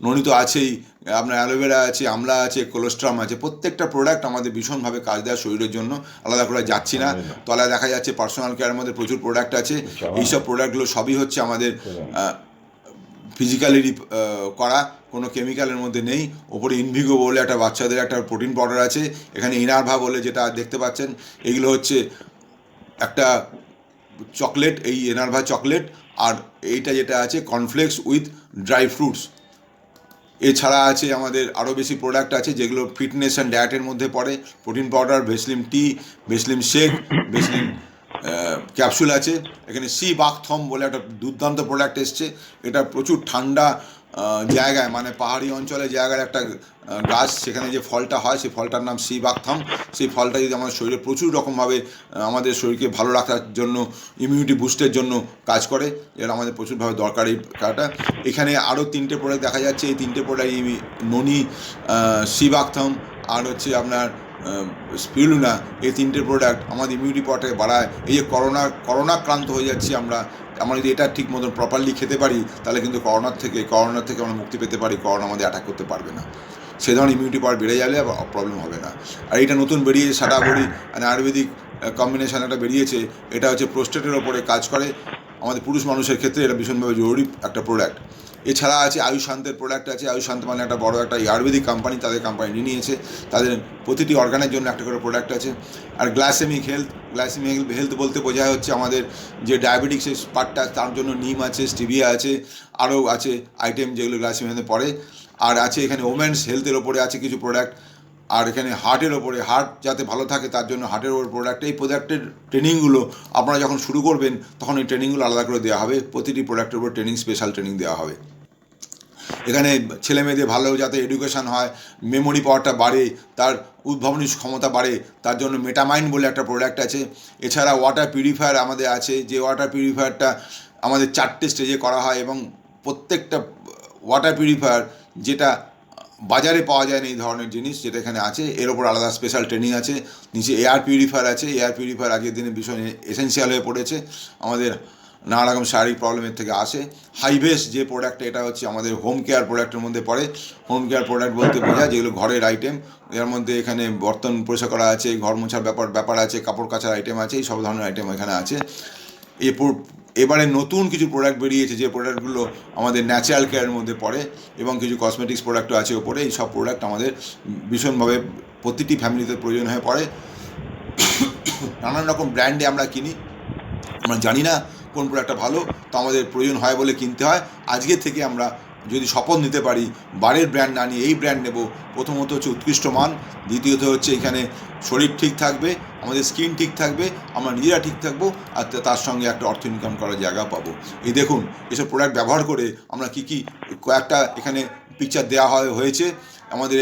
ননি তো আছেই, আপনার অ্যালোভেরা আছে, আমলা আছে, কোলেস্ট্রাম আছে। প্রত্যেকটা প্রোডাক্ট আমাদের ভীষণভাবে কাজ দেয় শরীরের জন্য, আলাদা করে যাচ্ছি না। তলায় দেখা যাচ্ছে পার্সোনাল কেয়ারের মধ্যে প্রচুর প্রোডাক্ট আছে। এইসব প্রোডাক্টগুলো সবই হচ্ছে আমাদের ফিজিক্যালি করা, কোনো কেমিক্যালের মধ্যে নেই। ওপরে ইনভিগো বলে একটা বাচ্চাদের একটা প্রোটিন পাউডার আছে। এখানে ইনারভা বলে যেটা দেখতে পাচ্ছেন, এগুলো হচ্ছে একটা চকলেট, এই এনারভা চকলেট। আর এইটা যেটা আছে কর্নফ্লেক্স উইথ ড্রাই ফ্রুটস। এছাড়া আছে আমাদের আরও বেশি প্রোডাক্ট আছে যেগুলো ফিটনেস অ্যান্ড ডায়েটের মধ্যে পড়ে। প্রোটিন পাউডার, ভেসলিম টি, ভেসলিম শেক, ভেসলিম ক্যাপসুল আছে। এখানে সি বাকথম বলে একটা দুর্দান্ত প্রোডাক্ট এসছে। এটা প্রচুর ঠান্ডা জায়গায়, মানে পাহাড়ি অঞ্চলের জায়গার একটা গাছ, সেখানে যে ফলটা হয় সেই ফলটার নাম সি বাকথম। সেই ফলটা যদি আমাদের শরীরে প্রচুর রকমভাবে আমাদের শরীরকে ভালো রাখার জন্য, ইমিউনিটি বুস্টের জন্য কাজ করে, এটা আমাদের প্রচুরভাবে দরকারি কাটা। এখানে আরও 3টে প্রোডাক্ট দেখা যাচ্ছে। এই 3টে প্রোডাক্ট, ননি, সি বাকথম আর হচ্ছে আপনার স্পিরুলিনা, এই 3টে প্রোডাক্ট আমাদের ইমিউনিটি পাওয়ারটাকে বাড়ায়। এই যে করোনাক্রান্ত হয়ে যাচ্ছি আমরা যদি এটা ঠিক মতন প্রপারলি খেতে পারি, তাহলে কিন্তু করোনার থেকে আমরা মুক্তি পেতে পারি। করোনা আমাদের অ্যাটাক করতে পারবে না, সে ধরনের ইমিউনিটি পাওয়ার বেড়ে যাবে, প্রবলেম হবে না। আর এটা নতুন বেরিয়েছে সাডাবড়ি, মানে আয়ুর্বেদিক কম্বিনেশান একটা বেরিয়েছে। এটা হচ্ছে প্রোস্টেটের ওপরে কাজ করে। আমাদের পুরুষ মানুষের ক্ষেত্রে এটা ভীষণভাবে জরুরি একটা প্রোডাক্ট। এছাড়া আছে আয়ুষান্তের প্রোডাক্ট আছে। আয়ুষান্ত মানে একটা বড় একটা আয়ুর্বেদিক কোম্পানি, তাদের কোম্পানি নিয়েছে, তাদের প্রতিটি অর্গানের জন্য একটা করে প্রোডাক্ট আছে। আর গ্লাইসেমিক হেলথ বলতে বোঝায় হচ্ছে আমাদের যে ডায়াবেটিক্সের পার্টটা, তার জন্য নিম আছে, স্টিভিয়া আছে, আরও আছে আইটেম যেগুলো গ্লাইসেমিক হেলথে পড়ে। আর আছে এখানে ওমেন্স হেলথের ওপরে আছে কিছু প্রোডাক্ট। আর এখানে হার্টের ওপরে, হার্ট যাতে ভালো থাকে তার জন্য হার্টের ওপর প্রোডাক্ট। এই প্রোডাক্টের ট্রেনিংগুলো আপনারা যখন শুরু করবেন তখন এই ট্রেনিংগুলো আলাদা করে দেওয়া হবে, প্রতিটি প্রোডাক্টের উপর ট্রেনিং, স্পেশাল ট্রেনিং দেওয়া হবে। এখানে ছেলে মেয়েদের ভালো যাতে এডুকেশান হয়, মেমোরি পাওয়ারটা বাড়ে, তার উদ্ভাবনী ক্ষমতা বাড়ে, তার জন্য মেটামাইন্ড বলে একটা প্রোডাক্ট আছে। এছাড়া ওয়াটার পিউরিফায়ার আমাদের আছে, যে ওয়াটার পিউরিফায়ারটা আমাদের 4টে স্টেজে করা হয়, এবং প্রত্যেকটা ওয়াটার পিউরিফায়ার যেটা বাজারে পাওয়া যায় না এই ধরনের জিনিস, যেটা এখানে আছে, এর ওপর আলাদা স্পেশাল ট্রেনিং আছে। নিচে এয়ার পিউরিফায়ার আছে। এয়ার পিউরিফায়ার আগের দিনে ভীষণ এসেন্সিয়াল হয়ে পড়েছে, আমাদের নানা রকম শারীরিক প্রবলেমের থেকে আসে। হাইভেস্ট যে প্রোডাক্ট, এটা হচ্ছে আমাদের হোম কেয়ার প্রোডাক্টের মধ্যে পড়ে। হোম কেয়ার প্রোডাক্ট বলতে বোঝায় যেগুলো ঘরের আইটেম, এর মধ্যে এখানে বর্তন পরিষ্কার করা আছে, ঘর মোছার ব্যাপার আছে, কাপড় কাচার আইটেম আছে, এই সব ধরনের আইটেম এখানে আছে। এবারে নতুন কিছু প্রোডাক্ট বেরিয়েছে, যে প্রোডাক্টগুলো আমাদের ন্যাচারাল কেয়ারের মধ্যে পড়ে, এবং কিছু কসমেটিক্স প্রোডাক্টও আছে ওপরে। এই সব প্রোডাক্ট আমাদের ভীষণভাবে প্রতিটি ফ্যামিলিতে প্রয়োজন হয়ে পড়ে। নানান রকম ব্র্যান্ডে আমরা কিনি, আমরা জানি না কোন প্রোডাক্টটা ভালো, তো আমাদের প্রয়োজন হয় বলে কিনতে হয়। আজকে থেকে আমরা যদি শপথ নিতে পারি বারের ব্র্যান্ড না নিয়ে এই ব্র্যান্ড নেব, প্রথমত হচ্ছে উৎকৃষ্ট মান, দ্বিতীয়ত হচ্ছে এখানে শরীর ঠিক থাকবে, আমাদের স্কিন ঠিক থাকবে, আমরা নিজেরা ঠিক থাকবো, আর তার সঙ্গে একটা অর্থ ইনকাম করার জায়গা পাবো। এই দেখুন এসব প্রোডাক্ট ব্যবহার করে আমরা কী কয়েকটা এখানে পিকচার দেওয়া হয়েছে আমাদের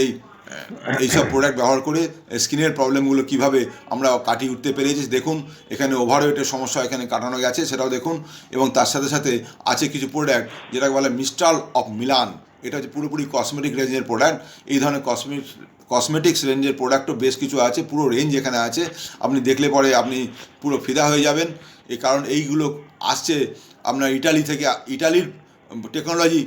এইসব প্রোডাক্ট ব্যবহার করে স্কিনের প্রবলেমগুলো কীভাবে আমরা কাটিয়ে উঠতে পেরেছি। দেখুন এখানে ওভারওয়েটের সমস্যা এখানে কাটানো গেছে, সেটাও দেখুন। এবং তার সাথে সাথে আছে কিছু প্রোডাক্ট যেটাকে বলে মিস্টাল অফ মিলান, এটা হচ্ছে পুরোপুরি কসমেটিক রেঞ্জের প্রোডাক্ট। এই ধরনের কসমেটিক্স রেঞ্জের প্রোডাক্টও বেশ কিছু আছে, পুরো রেঞ্জ এখানে আছে। আপনি দেখলে পরে আপনি পুরো ফিদা হয়ে যাবেন, এই কারণ এইগুলো আসছে আপনার ইটালি থেকে। ইটালির টেকনোলজি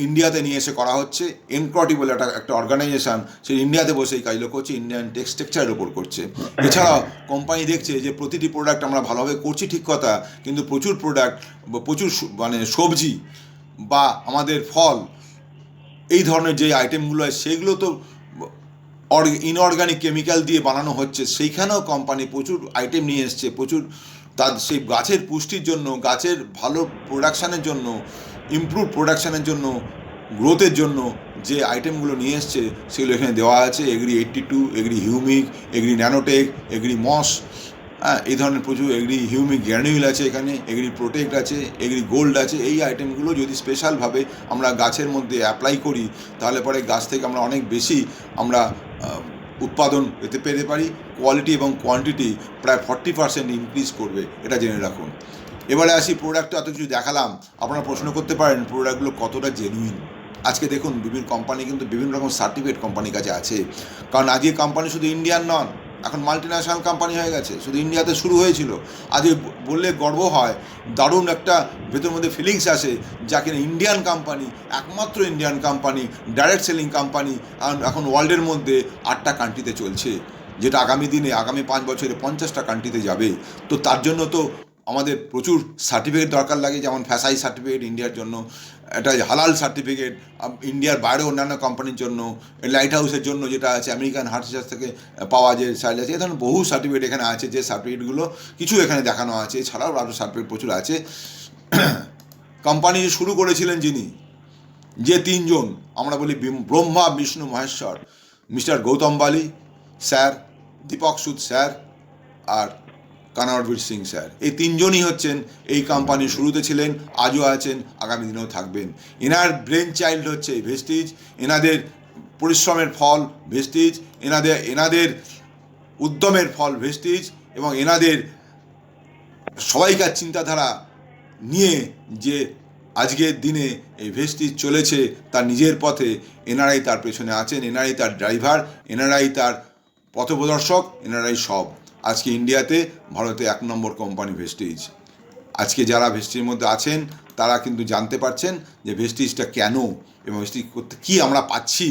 ইন্ডিয়াতে নিয়ে এসে করা হচ্ছে। এনক্রটি বলে একটা অর্গানাইজেশান, সেই ইন্ডিয়াতে বসে এই কাজগুলো করছে, ইন্ডিয়ান টেক্সচারের ওপর করছে। এছাড়াও কোম্পানি দেখছে যে প্রতিটি প্রোডাক্ট আমরা ভালোভাবে করছি ঠিক কথা, কিন্তু প্রচুর প্রোডাক্ট, প্রচুর মানে সবজি বা আমাদের ফল, এই ধরনের যে আইটেমগুলো হয় সেগুলো তো ইনঅর্গানিক কেমিক্যাল দিয়ে বানানো হচ্ছে। সেইখানেও কোম্পানি প্রচুর আইটেম নিয়ে এসছে, প্রচুর তার সেই গাছের পুষ্টির জন্য, গাছের ভালো প্রোডাকশানের জন্য, ইমপ্রুভ প্রোডাকশানের জন্য, গ্রোথের জন্য যে আইটেমগুলো নিয়ে এসছে সেগুলো এখানে দেওয়া আছে। Agri 82, agri humic, agri nanotech, agri moss, হ্যাঁ এই ধরনের প্রচুর এগ্রি হিউমিক গ্র্যানিউল আছে এখানে, এগ্রি প্রোটেক্ট আছে, এগ্রি গোল্ড আছে। এই আইটেমগুলো যদি স্পেশালভাবে আমরা গাছের মধ্যে অ্যাপ্লাই করি তাহলে পরে গাছ থেকে আমরা অনেক বেশি আমরা উৎপাদন পেতে পারি। কোয়ালিটি এবং কোয়ান্টিটি প্রায় 40% ইনক্রিজ করবে, এটা জেনে রাখুন। এবারে আসি প্রোডাক্টটা, এত কিছু দেখালাম, আপনারা প্রশ্ন করতে পারেন প্রোডাক্টগুলো কতটা জেনুইন। আজকে দেখুন বিভিন্ন কোম্পানি কিন্তু বিভিন্ন রকম সার্টিফিকেট কোম্পানির কাছে আছে, কারণ আজকে কোম্পানি শুধু ইন্ডিয়ান নন, এখন মাল্টিন্যাশনাল কোম্পানি হয়ে গেছে। শুধু ইন্ডিয়াতে শুরু হয়েছিল, আজকে বললে গর্ব হয়, দারুণ একটা ভেতর মধ্যে ফিলিংস আসে, যাকে ইন্ডিয়ান কোম্পানি, একমাত্র Indian company, direct selling company এখন ওয়ার্ল্ডের মধ্যে 8টা কান্ট্রিতে চলছে, যেটা আগামী দিনে আগামী 5 বছরে 50টা কান্ট্রিতে যাবে। তো তার জন্য তো আমাদের প্রচুর সার্টিফিকেট দরকার লাগে, যেমন ফ্যাসাই সার্টিফিকেট ইন্ডিয়ার জন্য, এটা হালাল সার্টিফিকেট ইন্ডিয়ার বাইরে অন্যান্য কোম্পানির জন্য, লাইট হাউসের জন্য যেটা আছে আমেরিকান হার্ট রিসার্চ থেকে পাওয়া যে সাইল আছে, এই ধরনের বহু সার্টিফিকেট এখানে আছে, যে সার্টিফিকেটগুলো কিছু এখানে দেখানো আছে। এছাড়াও আরও সার্টিফিকেট প্রচুর আছে। কোম্পানি শুরু করেছিলেন যিনি, যে 3 জন আমরা বলি ব্রহ্মা বিষ্ণু মহেশ্বর, মিস্টার গৌতম বালি স্যার, দীপক সুদ স্যার আর কানারবীর সিং স্যার, এই 3 জনই হচ্ছেন এই কোম্পানির শুরুতে ছিলেন, আজও আছেন, আগামী দিনেও থাকবেন। এনার ব্রেন চাইল্ড হচ্ছে ভেস্টিজ, এনাদের পরিশ্রমের ফল ভেস্টিজ, এনাদের উদ্যমের ফল ভেস্টিজ, এবং এনাদের সবাইকার চিন্তাধারা নিয়ে যে আজকের দিনে এই ভেস্টিজ চলেছে তার নিজের পথে, এনারাই তার পেছনে আছেন, এনারাই তার ড্রাইভার, এনারাই তার পথপ্রদর্শক, এনারাই সব। আজকে ইন্ডিয়াতে, ভারতে 1 নম্বর কোম্পানি ভেস্টিজ। আজকে যারা ভেস্টিজের মধ্যে আছেন তারা কিন্তু জানতে পারছেন যে ভেস্টিজটা কেন, এবং ভেস্টিজ করতে কী আমরা পাচ্ছি,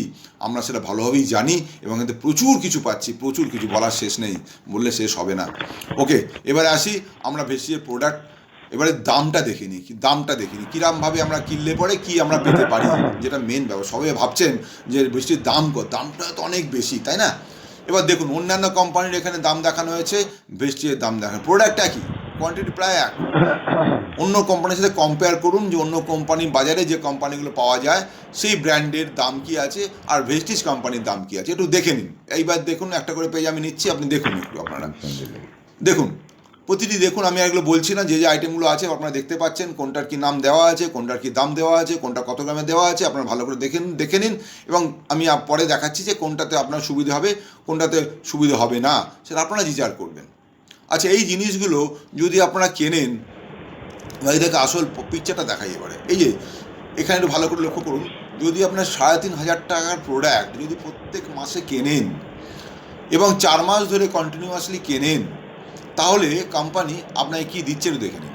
আমরা সেটা ভালোভাবেই জানি, এবং এতে প্রচুর কিছু পাচ্ছি, প্রচুর কিছু, বলার শেষ নেই, বললে শেষ হবে না। ওকে, এবারে আসি আমরা ভেস্টিজের প্রোডাক্ট এবারে দামটা দেখে নিই, দামটা দেখে নিই কীরমভাবে আমরা কিনলে পরে কি আমরা পেতে পারি, যেটা মেন ব্যাপার। সবাই ভাবছেন যে বৃষ্টির দাম কত, দামটা তো অনেক বেশি, তাই না? এবার দেখুন অন্যান্য কোম্পানির এখানে দাম দেখানো হয়েছে, ভেস্টিজের দাম দেখানো, প্রোডাক্ট একই, কোয়ান্টিটি প্রায় এক। অন্য কোম্পানির সাথে কম্পেয়ার করুন যে অন্য কোম্পানির বাজারে যে কোম্পানিগুলো পাওয়া যায় সেই ব্র্যান্ডের দাম কি আছে আর ভেস্টিজ কোম্পানির দাম কি আছে একটু দেখে নিন। এইবার দেখুন একটা করে পেজ আমি নিচ্ছি, আপনি দেখুন একটু আপনারা দেখুন, প্রতিটি দেখুন, আমি এগুলো বলছি না, যে যে আইটেমগুলো আছে আপনারা দেখতে পাচ্ছেন কোনটার কি নাম দেওয়া আছে, কোনটার কি দাম দেওয়া আছে, কোনটা কত গ্রামে দেওয়া আছে, আপনারা ভালো করে দেখে নিন এবং আমি পরে দেখাচ্ছি যে কোনটাতে আপনার সুবিধা হবে কোনটাতে সুবিধা হবে না, সেটা আপনারা বিচার করবেন। আচ্ছা, এই জিনিসগুলো যদি আপনারা কেনেন, এই দেখে আসল পিকচারটা দেখাই এবারে। এই যে এখানে একটু ভালো করে লক্ষ্য করুন, যদি আপনার 3,500 টাকার প্রোডাক্ট যদি প্রত্যেক মাসে কেনেন এবং 4 মাস ধরে কন্টিনিউয়াসলি কেনেন, তাহলে কোম্পানি আপনাকে কী দিচ্ছে একটু দেখে নিন।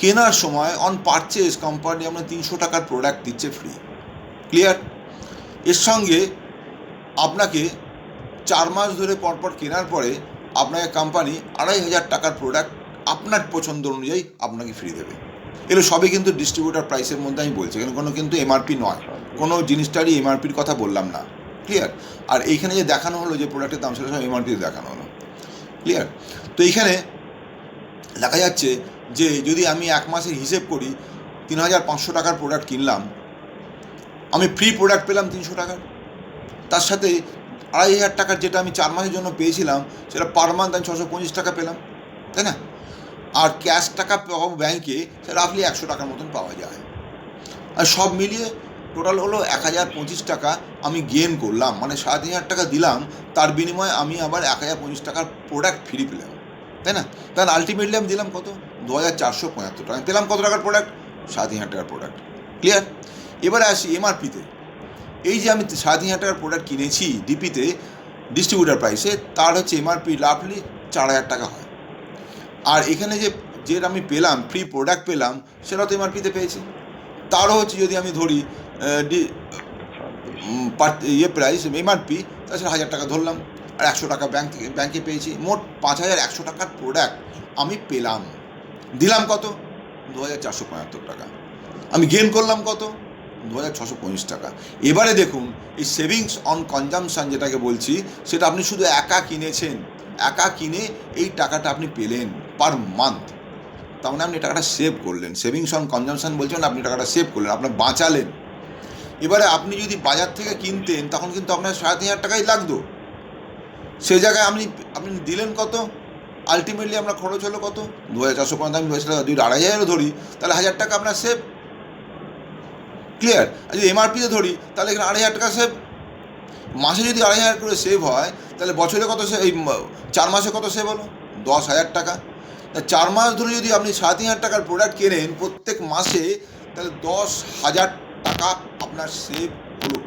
কেনার সময় অন পারচেজ কোম্পানি আপনার 300 টাকার প্রোডাক্ট দিচ্ছে ফ্রি, ক্লিয়ার। এর সঙ্গে আপনাকে 4 মাস ধরে পরপর কেনার পরে আপনাকে কোম্পানি 2,500 টাকার প্রোডাক্ট আপনার পছন্দ অনুযায়ী আপনাকে ফ্রি দেবে। এগুলো সবই কিন্তু ডিস্ট্রিবিউটার প্রাইসের মধ্যে আমি বলছি, এখানে কোনো কিন্তু এমআরপি নয়, কোনো জিনিসটারই এমআরপির কথা বললাম না, ক্লিয়ার। আর এইখানে যে দেখানো হলো যে প্রোডাক্টের দাম, সেটা সব এমআরপিতে দেখানো হলো, ক্লিয়ার। তো এইখানে দেখা যাচ্ছে যে যদি আমি 1 মাসের হিসেব করি, 3,500 টাকার প্রোডাক্ট কিনলাম, আমি ফ্রি প্রোডাক্ট পেলাম 300 টাকার, তার সাথে 2,500 টাকার যেটা আমি 4 মাসের জন্য পেয়েছিলাম সেটা পার মান্থ আমি 625 টাকা পেলাম, তাই না? আর ক্যাশ টাকা পাবো ব্যাংকে, সেটা রাফলি 100 টাকার মতন পাওয়া যায়। আর সব মিলিয়ে টোটাল হলো 1,025 টাকা আমি গেন করলাম, মানে 7,500 টাকা দিলাম, তার বিনিময়ে আমি আবার 1,025 টাকার প্রোডাক্ট ফ্রি পেলাম, তাই না? তাহলে আলটিমেটলি আমি দিলাম কত? 2,475 টাকা। আমি পেলাম কত টাকার প্রোডাক্ট? 7,500 টাকার প্রোডাক্ট, ক্লিয়ার। এবারে আসি এমআরপিতে। এই যে আমি 7,500 টাকার প্রোডাক্ট কিনেছি ডিপিতে ডিস্ট্রিবিউটার প্রাইসে, তার হচ্ছে এমআরপি রাফলি 4,000 টাকা হয়। আর এখানে যেটা আমি পেলাম ফ্রি প্রোডাক্ট পেলাম, সেটা তো এমআরপিতে পেয়েছি, তারও হচ্ছে যদি আমি ধরি প্রাইস এমআরপি, তাছাড়া 1,000 টাকা ধরলাম, আর 100 টাকা ব্যাংকে পেয়েছি, মোট 5,100 টাকার প্রোডাক্ট আমি পেলাম। দিলাম কত? 2,475 টাকা। আমি গেন করলাম কত? 2,625 টাকা। এবারে দেখুন, এই সেভিংস অন কনজামশান যেটাকে বলছি, সেটা আপনি শুধু একা কিনেছেন, একা কিনে এই টাকাটা আপনি পেলেন পার মান্থ, তার মানে আপনি টাকাটা সেভ করলেন। সেভিংস অন কনজামশান বলছেন, আপনি টাকাটা সেভ করলেন, আপনার বাঁচালেন। এবারে আপনি যদি বাজার থেকে কিনতেন, তখন কিন্তু আপনার 7,500 টাকাই লাগতো, সে জায়গায় আপনি দিলেন কত? আলটিমেটলি আপনার খরচ হলো কত? 2,450। আমি 2,000 যদি 2,500 ধরি, তাহলে 1,000 টাকা আপনার সেভ, ক্লিয়ার। আর যদি এমআরপিতে ধরি, তাহলে এখানে 2,500 টাকা সেভ। মাসে যদি 2,500 করে সেভ হয়, তাহলে বছরে কত এই 4 মাসে কত সেভ হলো? 10,000 টাকা। 4 মাস ধরে যদি আপনি 7,500 টাকার প্রোডাক্ট কেনেন প্রত্যেক মাসে, তাহলে 10,000 টাকা আপনার সেভ হলো,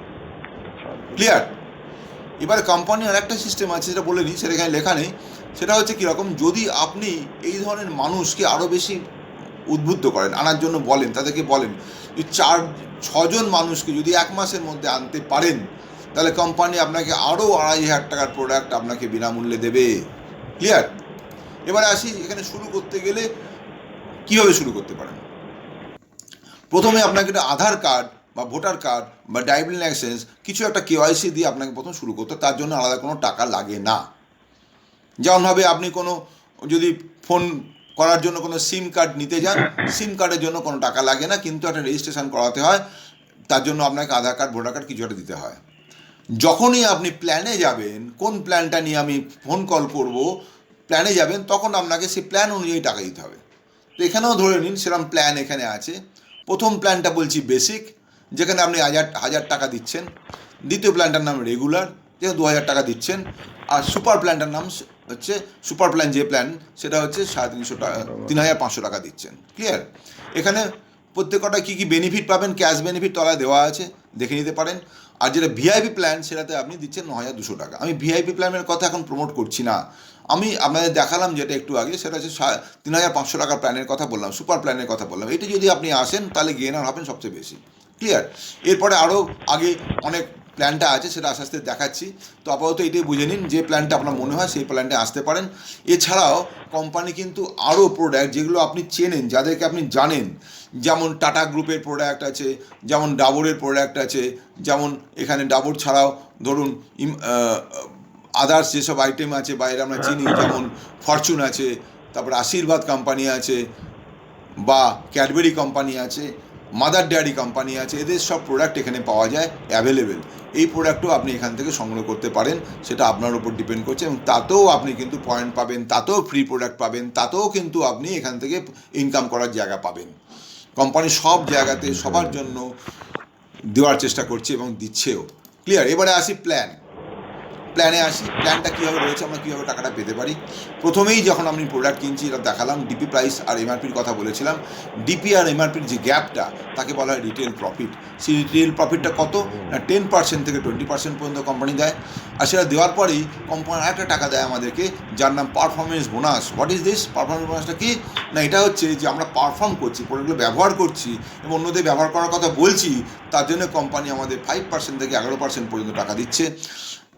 ক্লিয়ার। এবার কোম্পানির আর একটা সিস্টেম আছে, সেটা বলে নিই, সেটা এখানে লেখা নেই। সেটা হচ্ছে কীরকম, যদি আপনি এই ধরনের মানুষকে আরও বেশি উদ্বুদ্ধ করেন, আনার জন্য বলেন, তাদেরকে বলেন যে 4-6 জন মানুষকে যদি 1 মাসের মধ্যে আনতে পারেন, তাহলে কোম্পানি আপনাকে আরও 2,500 টাকার প্রোডাক্ট আপনাকে বিনামূল্যে দেবে, ক্লিয়ার। এবারে আসি, এখানে শুরু করতে গেলে কীভাবে শুরু করতে পারেন। প্রথমে আপনাকে একটা আধার কার্ড বা ভোটার কার্ড বা ড্রাইভিং লাইসেন্স, কিছু একটা কেওয়াইসি দিয়ে আপনাকে প্রথম শুরু করতে, তার জন্য আলাদা কোনো টাকা লাগে না। যেমনভাবে আপনি কোনো যদি ফোন করার জন্য কোনো সিম কার্ড নিতে যান, সিম কার্ডের জন্য কোনো টাকা লাগে না, কিন্তু একটা রেজিস্ট্রেশন করাতে হয়, তার জন্য আপনাকে আধার কার্ড ভোটার কার্ড কিছু একটা দিতে হয়। যখনই আপনি প্ল্যানে যাবেন, কোন প্ল্যানটা নিয়ে আমি ফোন কল করব, প্ল্যানে যাবেন, তখন আপনাকে সেই প্ল্যান অনুযায়ী টাকা দিতে হবে। তো এখানেও ধরে নিন সেরকম প্ল্যান এখানে আছে। প্রথম প্ল্যানটা বলছি বেসিক, যেখানে আপনি 1,000 টাকা দিচ্ছেন। দ্বিতীয় প্ল্যানটার নাম রেগুলার, যেখানে 2,000 টাকা দিচ্ছেন। আর সুপার প্ল্যানটার নাম হচ্ছে, সুপার প্ল্যান যে প্ল্যান, সেটা হচ্ছে 350 টাকা, 3,500 টাকা দিচ্ছেন, ক্লিয়ার। এখানে প্রত্যেকটা কী কী বেনিফিট পাবেন, ক্যাশ বেনিফিট তলায় দেওয়া আছে, দেখে নিতে পারেন। আর যেটা ভিআইপি প্ল্যান, সেটাতে আপনি দিচ্ছেন 9,200 টাকা। আমি ভিআইপি প্ল্যানের কথা এখন প্রমোট করছি না, আমি আপনাদের দেখালাম যেটা একটু আগে, সেটা হচ্ছে 3,500 টাকার প্ল্যানের কথা বললাম, সুপার প্ল্যানের কথা বললাম। এটা যদি আপনি আসেন, তাহলে গেনার হবেন সবচেয়ে বেশি, ক্লিয়ার। এরপরে আরও আগে অনেক প্ল্যানটা আছে সেটা আস্তে আস্তে দেখাচ্ছি। তো আপাতত এটাই বুঝে নিন, যে প্ল্যানটা আপনার মনে হয় সেই প্ল্যানটা আসতে পারেন। এছাড়াও কোম্পানি কিন্তু আরও প্রোডাক্ট যেগুলো আপনি চেনেন, যাদেরকে আপনি জানেন, যেমন টাটা গ্রুপের প্রোডাক্ট আছে, যেমন ডাবরের প্রোডাক্ট আছে, যেমন এখানে ডাবর ছাড়াও ধরুন আদার্স যেসব আইটেম আছে বাইরে আমরা চিনি, যেমন ফরচুন আছে, তারপর আশীর্বাদ কোম্পানি আছে, বা ক্যাডবেরি কোম্পানি আছে, মাদার ডেয়ারি কোম্পানি আছে, এদের সব প্রোডাক্ট এখানে পাওয়া যায় অ্যাভেলেবেল। এই প্রোডাক্টও আপনি এখান থেকে সংগ্রহ করতে পারেন, সেটা আপনার উপর ডিপেন্ড করছে, এবং তাতেও আপনি কিন্তু পয়েন্ট পাবেন, তাতেও ফ্রি প্রোডাক্ট পাবেন, তাতেও কিন্তু আপনি এখান থেকে ইনকাম করার জায়গা পাবেন। কোম্পানি সব জায়গাতে সবার জন্য দেওয়ার চেষ্টা করছে এবং দিচ্ছেও। ক্লিয়ার? এবারে আসি প্ল্যানে আসি। প্ল্যানটা কীভাবে রয়েছে, আমরা কীভাবে টাকাটা পেতে পারি। প্রথমেই যখন আমি প্রোডাক্ট কিনছি, এটা দেখালাম, ডিপি প্রাইস আর এমআরপির কথা বলেছিলাম। ডিপি আর এমআরপির যে গ্যাপটা, তাকে বলা হয় রিটেল প্রফিট। সেই রিটেল প্রফিটটা কত না 10% থেকে 20% পর্যন্ত কোম্পানি দেয়। আর সেটা দেওয়ার পরেই কোম্পানি একটা টাকা দেয় আমাদেরকে, যার নাম performance bonus. What is this performance বোনাসটা? কি না, এটা হচ্ছে যে আমরা পারফর্ম করছি, প্রোডাক্টগুলো ব্যবহার করছি এবং অন্যদের ব্যবহার করার কথা বলছি, তার জন্য কোম্পানি আমাদের 5% থেকে 11% পর্যন্ত টাকা দিচ্ছে।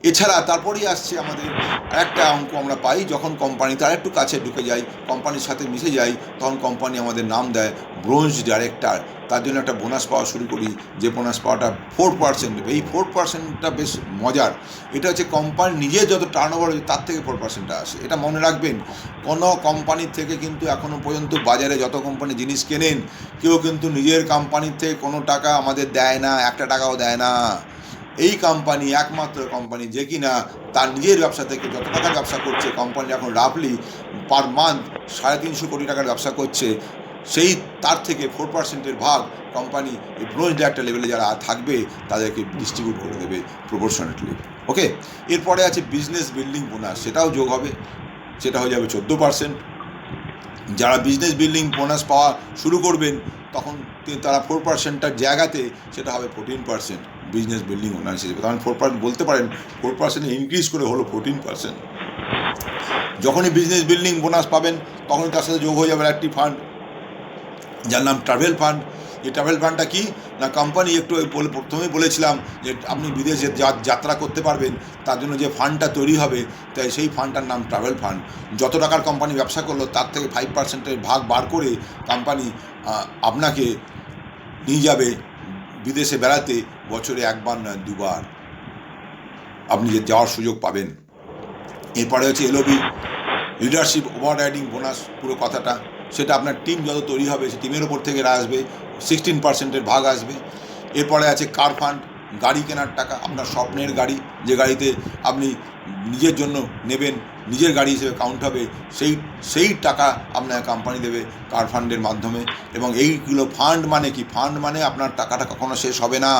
এছাড়া তারপরেই আসছে আমাদের একটা অঙ্ক আমরা পাই, যখন কোম্পানি তার একটু কাছে ঢুকে যায়, কোম্পানির সাথে মিশে যায়, তখন কোম্পানি আমাদের নাম দেয় ব্রোঞ্জ ডাইরেক্টর। তার জন্য একটা বোনাস পাওয়া শুরু করি, যে বোনাস পাওয়াটা 4%। এই 4%টা বেশ মজার। এটা হচ্ছে কোম্পানি নিজের যত টার্নওভার হচ্ছে তার থেকে 4%টা আসে। এটা মনে রাখবেন, কোনো কোম্পানির থেকে কিন্তু এখনও পর্যন্ত বাজারে যত কোম্পানি জিনিস কেনেন, কেউ কিন্তু নিজের কোম্পানির থেকে কোনো টাকা আমাদের দেয় না, একটা টাকাও দেয় না। এই কোম্পানি একমাত্র কোম্পানি যে কিনা তার নিজের ব্যবসা থেকে যত টাকার ব্যবসা করছে, কোম্পানি এখন রাফলি পার মান্থ 350 কোটি টাকার ব্যবসা করছে, সেই তার থেকে 4%-এর ভাগ কোম্পানি এই ব্রোঞ্জ ডাইরেক্টর লেভেলে যারা থাকবে তাদেরকে ডিস্ট্রিবিউট করে দেবে প্রপোর্শনেটলি। ওকে, এরপরে আছে বিজনেস বিল্ডিং বোনাস, সেটাও যোগ হবে, সেটা হয়ে যাবে 14%। যারা বিজনেস বিল্ডিং বোনাস পাওয়া শুরু করবেন, তখন তারা 4%টার জায়গাতে সেটা হবে 14% বিজনেস বিল্ডিং বোনাস হিসেবে। তখন 4% বলতে পারেন, 4% ইনক্রিজ করে হলো 14%। যখনই বিজনেস বিল্ডিং বোনাস পাবেন, তখনই তার সাথে যোগ হয়ে যাবে একটি ফান্ড, যার নাম ট্রাভেল ফান্ড। এই ট্রাভেল ফান্ডটা কি না, কোম্পানি একটু প্রথমেই বলেছিলাম যে আপনি বিদেশে যাত্রা করতে পারবেন, তার জন্য যে ফান্ডটা তৈরি হবে, তাই সেই ফান্ডটার নাম ট্রাভেল ফান্ড। যত টাকার কোম্পানি ব্যবসা করলো, তার থেকে 5%-এর ভাগ বার করে কোম্পানি আপনাকে নিয়ে যাবে বিদেশে বেড়াতে, বছরে একবার না দুবার আপনি যে যাওয়ার সুযোগ পাবেন। এরপরে হচ্ছে এলওবি, লিডারশিপ ওভার রাইডিং বোনাস, পুরো কথাটা, সেটা আপনার টিম যত তৈরি হবে সেই টিমের ওপর থেকে আসবে, 16%-এর ভাগ আসবে। এরপরে আছে কার ফান্ড, গাড়ি কেনার টাকা, আপনার স্বপ্নের গাড়ি, যে গাড়িতে আপনি নিজের জন্য নেবেন, নিজের গাড়ি হিসেবে কাউন্ট হবে, সেই টাকা আপনার কোম্পানি দেবে কার ফান্ডের মাধ্যমে। এবং এইগুলো ফান্ড মানে কি, ফান্ড মানে আপনার টাকাটা কখনো শেষ হবে না,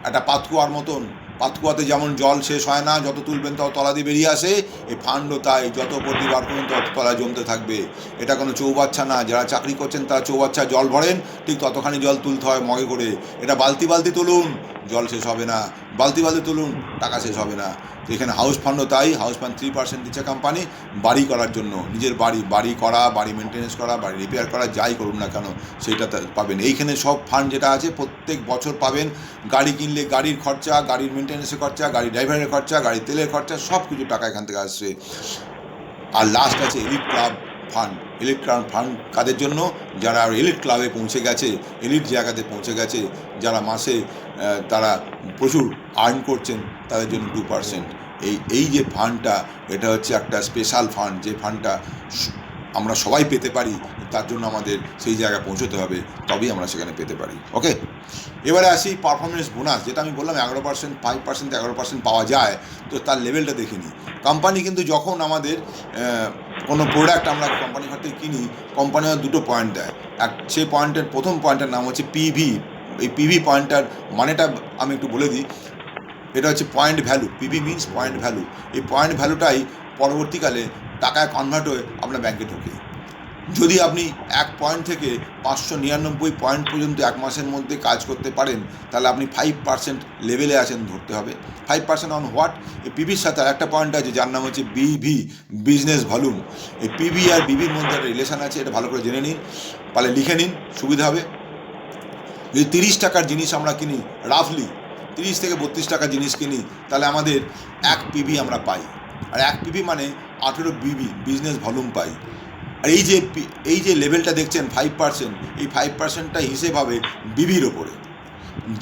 একটা পাতকুয়ার মতন। পাতকুয়াতে যেমন জল শেষ হয় না, যত তুলবেন তত তলা দিয়ে বেরিয়ে আসে, এই ফান্ডও তাই, যত প্রতিবার করুন তত তলায় জমতে থাকবে। এটা কোনো চৌবাচ্চা না, যারা চাকরি করছেন তারা চৌবাচ্চায় জল ভরেন, ঠিক ততখানি জল তুলতে হয় মগে করে। এটা বালতি বালতি তুলুন, জল শেষ হবে না, বালতি বালতি তুলুন, টাকা শেষ হবে না। তো এখানে হাউস ফান্ডও তাই, হাউস ফান্ড 3% দিচ্ছে কোম্পানি বাড়ি করার জন্য, নিজের বাড়ি করা, বাড়ি মেনটেন্যান্স করা, বাড়ি রিপেয়ার করা, যাই করুন না কেন সেইটা পাবেন। এইখানে সব ফান্ড যেটা আছে প্রত্যেক বছর পাবেন। গাড়ি কিনলে গাড়ির খরচা, গাড়ির মেনটেন্যান্সের খরচা, গাড়ি ড্রাইভারের খরচা, গাড়ির তেলের খরচা, সব কিছু টাকা এখান থেকে আসছে। আর লাস্ট আছে elite club fund. Elite club fund কাদের জন্য? যারা এলিট ক্লাবে পৌঁছে গেছে, এলিট জায়গাতে পৌঁছে গেছে, যারা মাসে তারা প্রচুর আর্ন করছেন, তাদের জন্য 2%। এই যে ফান্ডটা, এটা হচ্ছে একটা স্পেশাল ফান্ড, যে ফান্ডটা আমরা সবাই পেতে পারি, তার জন্য আমাদের সেই জায়গায় পৌঁছতে হবে, তবেই আমরা সেখানে পেতে পারি। ওকে, এবারে আসি পারফরমেন্স বোনাস, যেটা আমি বললাম 11%, 5% 11% পাওয়া যায়। তো তার লেভেলটা দেখে নিই। কোম্পানি কিন্তু যখন আমাদের কোনো প্রোডাক্ট আমরা কোম্পানির ঘর থেকে কিনি, কোম্পানি দুটো পয়েন্ট দেয়। সেই পয়েন্টের প্রথম পয়েন্টের নাম হচ্ছে পিভি। এই পিভি পয়েন্টটার মানেটা আমি একটু বলে দিই। এটা হচ্ছে point value, PV means point value. এই পয়েন্ট ভ্যালুটাই পরবর্তীকালে টাকায় কনভার্ট হয়ে আপনার ব্যাংকে ঢোকে। যদি আপনি 1 পয়েন্ট থেকে 599 পয়েন্ট পর্যন্ত 1 মাসের মধ্যে কাজ করতে পারেন, তাহলে আপনি 5% লেভেলে আছেন ধরতে হবে। 5% অন হোয়াট? এই পিভির সাথে আর একটা পয়েন্ট আছে, যার নাম হচ্ছে বিভি, বিজনেস ভলিউম। এই পিভি আর বিভির মধ্যে একটা রিলেশন আছে, এটা ভালো করে জেনে নিন, পারলে লিখে নিন, সুবিধা হবে। যদি 30 টাকার জিনিস আমরা কিনি, রাফলি 30 থেকে 32 টাকা জিনিস কিনি, তাহলে আমাদের 1 পিভি আমরা পাই। আর 1 পিভি মানে 18 বিবি বিজনেস ভলিউম পাই। আর এই যে লেভেলটা দেখছেন 5%, এই 5%টা হিসেব হবে বিবির ওপরে।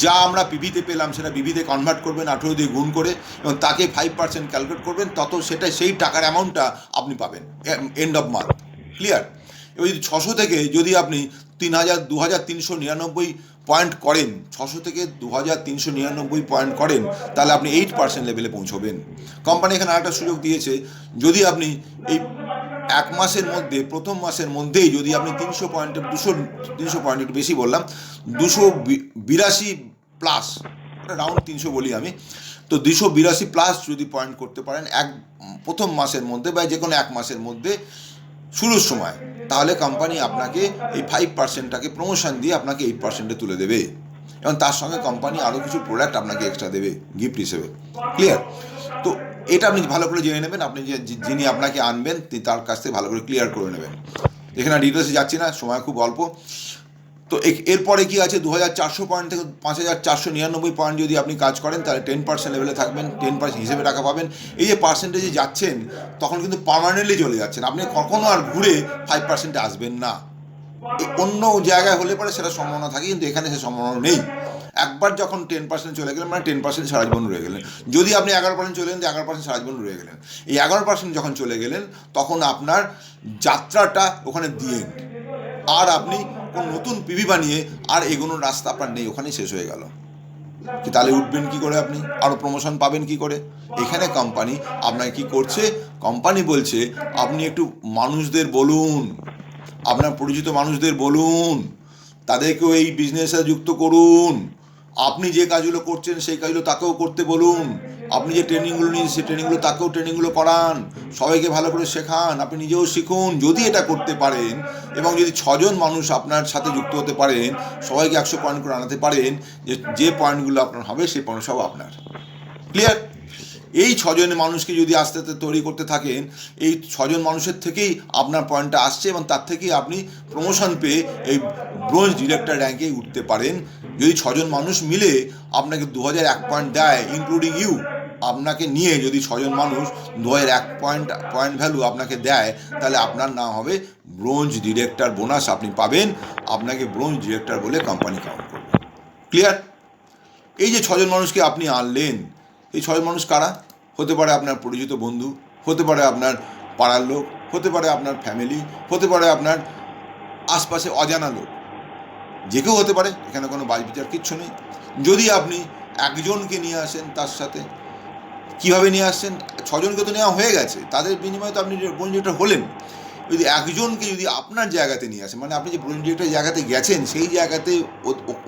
যা আমরা পিভিতে পেলাম সেটা বিবিতে কনভার্ট করবেন 18 দিয়ে গুণ করে, এবং তাকে 5% ক্যালকুলেট করবেন, তত সেটা সেই টাকার অ্যামাউন্টটা আপনি পাবেন এন্ড অফ মান্থ। ক্লিয়ার? এবার যদি 600 থেকে যদি আপনি 2399 পয়েন্ট করেন, 600 থেকে 2399 পয়েন্ট করেন, তাহলে আপনি 8% লেভেলে পৌঁছবেন। কোম্পানি এখানে আরেকটা সুযোগ দিয়েছে, যদি আপনি এই 1 মাসের মধ্যে, প্রথম মাসের মধ্যেই যদি আপনি 300 পয়েন্ট একটু বেশি বললাম, 282 প্লাস, রাউন্ড 300 বলি আমি, তো 282 প্লাস যদি পয়েন্ট করতে পারেন প্রথম মাসের মধ্যে বা যে কোনো 1 মাসের মধ্যে শুরুর সময়, তাহলে কোম্পানি আপনাকে এই 5%টাকে প্রমোশন দিয়ে আপনাকে 8%-এ তুলে দেবে, এবং তার সঙ্গে কোম্পানি আরও কিছু প্রোডাক্ট আপনাকে এক্সট্রা দেবে গিফট হিসেবে। ক্লিয়ার? তো এটা আপনি ভালো করে জেনে নেবেন, আপনি যিনি আপনাকে আনবেন তার কাছ থেকে ভালো করে ক্লিয়ার করে নেবেন। এখানে ডিটেলসে যাচ্ছি না, সময় খুব অল্প। তো এরপরে কি আছে, 2400 পয়েন্ট থেকে 5499 পয়েন্ট যদি আপনি কাজ করেন, তাহলে 10% লেভেলে থাকবেন, 10% হিসেবে টাকা পাবেন। এই যে পার্সেন্টেজে যাচ্ছেন, তখন কিন্তু পার্মানেন্টলি চলে যাচ্ছেন, আপনি কখনো আর ঘুরে 5%-এ আসবেন না। অন্য জায়গায় হলে পরে সেটা সম্ভাবনা থাকে, কিন্তু এখানে সে সম্ভাবনা নেই। একবার যখন 10% চলে গেলেন, মানে 10% সারা জীবন রয়ে গেলেন। যদি আপনি 11% চলে গেলেন, 11% সারা জীবন রয়ে গেলেন। এই 11% যখন চলে গেলেন, তখন আপনার যাত্রাটা ওখানে দিয়ে, আর আপনি কোন নতুন পিভি বানিয়ে আর এগোনোর রাস্তা আপনার নেই, ওখানেই শেষ হয়ে গেল। তাহলে উঠবেন কি করে আপনি, আরও প্রমোশন পাবেন কি করে? এখানে কোম্পানি আপনাকে কি করছে, কোম্পানি বলছে আপনি একটু মানুষদের বলুন, আপনার পরিচিত মানুষদের বলুন, তাদেরকেও এই বিজনেসে যুক্ত করুন। আপনি যে কাজগুলো করছেন সেই কাজগুলো তাকেও করতে বলুন। আপনি যে ট্রেনিংগুলো নিন সেই ট্রেনিংগুলো তাকেও ট্রেনিংগুলো করান, সবাইকে ভালো করে শেখান, আপনি নিজেও শিখুন। যদি এটা করতে পারেন এবং যদি 6 জন মানুষ আপনার সাথে যুক্ত হতে পারেন, সবাইকে 100 পয়েন্ট করে আনাতে পারেন, যে পয়েন্টগুলো আপনার হবে সেই পয়েন্ট সব আপনার। ক্লিয়ার? এই 6 জন মানুষকে যদি আস্তে আস্তে তৈরি করতে থাকেন, এই 6 জন মানুষের থেকেই আপনার পয়েন্টটা আসছে, এবং তার থেকেই আপনি প্রমোশন পেয়ে এই ব্রোঞ্জ ডিরেক্টর র্যাঙ্কে উঠতে পারেন। যদি 6 জন মানুষ মিলে আপনাকে 2001 পয়েন্ট দেয়, ইনক্লুডিং ইউ, আপনাকে নিয়ে যদি 6 জন মানুষ 2001 পয়েন্ট ভ্যালু আপনাকে দেয়, তাহলে আপনার নাম হবে ব্রোঞ্জ ডিরেক্টর বোনাস আপনি পাবেন, আপনাকে ব্রোঞ্জ ডিরেক্টর বলে কোম্পানি কাউন্ট করবে। ক্লিয়ার? এই যে 6 জন মানুষকে আপনি আনলেন, এই 6 জন মানুষ কারা? হতে পারে আপনার পরিচিত বন্ধু, হতে পারে আপনার পাড়ার লোক, হতে পারে আপনার ফ্যামিলি, হতে পারে আপনার আশপাশে অজানা লোক, যে কেউ হতে পারে, এখানে কোনো বাছবিচার কিচ্ছু নেই। যদি আপনি একজনকে নিয়ে আসেন, তার সাথে কীভাবে নিয়ে আসছেন, 6 জনকে তো নেওয়া হয়ে গেছে, তাদের বিনিময়ে তো আপনি ব্রোঞ্জ ডিরেক্টর হলেন। যদি একজনকে যদি আপনার জায়গাতে নিয়ে আসেন, মানে আপনি যে ব্রোঞ্জ ডিরেক্টর জায়গাতে গেছেন সেই জায়গাতে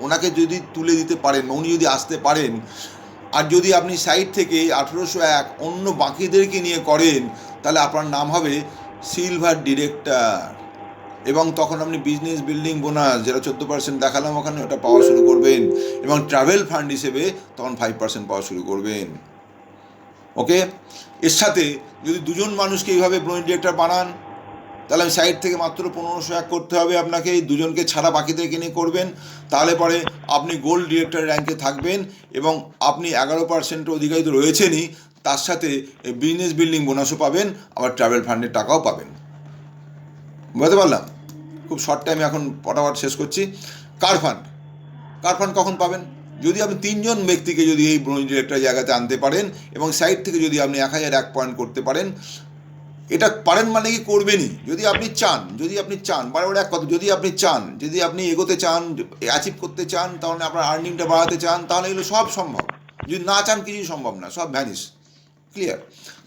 ওনাকে যদি তুলে দিতে পারেন, উনি যদি আসতে পারেন, আর যদি আপনি সাইড থেকে 1801 অন্য বাকিদেরকে নিয়ে করেন, তাহলে আপনার নাম হবে সিলভার ডিরেক্টর, এবং তখন আপনি বিজনেস বিল্ডিং বোনাস, যেটা 14% দেখালাম ওখানে, ওটা পাওয়া শুরু করবেন, এবং ট্রাভেল ফান্ড হিসেবে তখন 5% পাওয়া শুরু করবেন। ওকে? এর সাথে যদি 2 জন মানুষকে এইভাবে ব্রোঞ্জ ডিরেক্টর বানান, তাহলে আমি সাইড থেকে মাত্র 1501 করতে হবে আপনাকে, এই 2 জনকে ছাড়া বাকিদেরকে নিয়ে করবেন, তাহলে পরে আপনি গোল্ড ডিরেক্টর র্যাঙ্কে থাকবেন, এবং আপনি 11% অধিকারী তো রয়েছেনই, তার সাথে বিজনেস বিল্ডিং বোনাসও পাবেন, আবার ট্রাভেল ফান্ডের টাকাও পাবেন। বুঝতে পারলাম? খুব শর্ট টাইমে এখন ফটাফট শেষ করছি। কার ফান্ড কখন পাবেন? যদি আপনি 3 জন ব্যক্তিকে যদি এই ব্রোঞ্জ ডিরেক্টর জায়গাতে আনতে পারেন, এবং সাইড থেকে যদি আপনি 1001 পয়েন্ট করতে পারেন, এটা পারেন মানে কি করবেনই, যদি আপনি চান, বারবার এক কথা, যদি আপনি এগোতে চান, অ্যাচিভ করতে চান, তাহলে আপনার আর্নিংটা বাড়াতে চান, তাহলে এগুলো সব সম্ভব। যদি না চান, কিছুই সম্ভব না, সব ভ্যানিশ। ক্লিয়ার?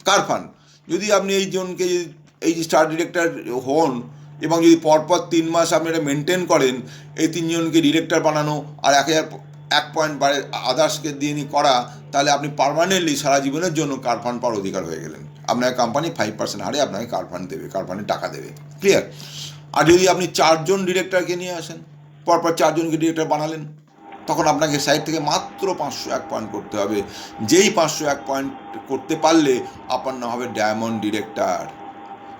কার ফান্ড, যদি আপনি এই জনকে এই যে স্টার ডিরেক্টর হন, এবং যদি পরপর 3 মাস আপনি এটা মেনটেন করেন, এই 3 জনকে ডিরেক্টর বানানো আর 1001 পয়েন্ট বাড়ে আদার্সকে দিয়ে নিয়ে করা, তাহলে আপনি পার্মানেন্টলি সারা জীবনের জন্য কার ফান্ড পাওয়ার অধিকার হয়ে গেলেন। আপনার কোম্পানি 5% হারে আপনাকে কার ফান্ড দেবে, কার ফান্ডে টাকা দেবে। ক্লিয়ার? আর যদি আপনি 4 জন ডিরেক্টরকে নিয়ে আসেন, পরপর 4 জনকে ডিরেক্টর বানালেন, তখন আপনাকে সাইড থেকে মাত্র 501 পয়েন্ট করতে হবে। যেই 501 পয়েন্ট করতে পারলে আপনার নাম হবে ডায়মন্ড ডিরেক্টর।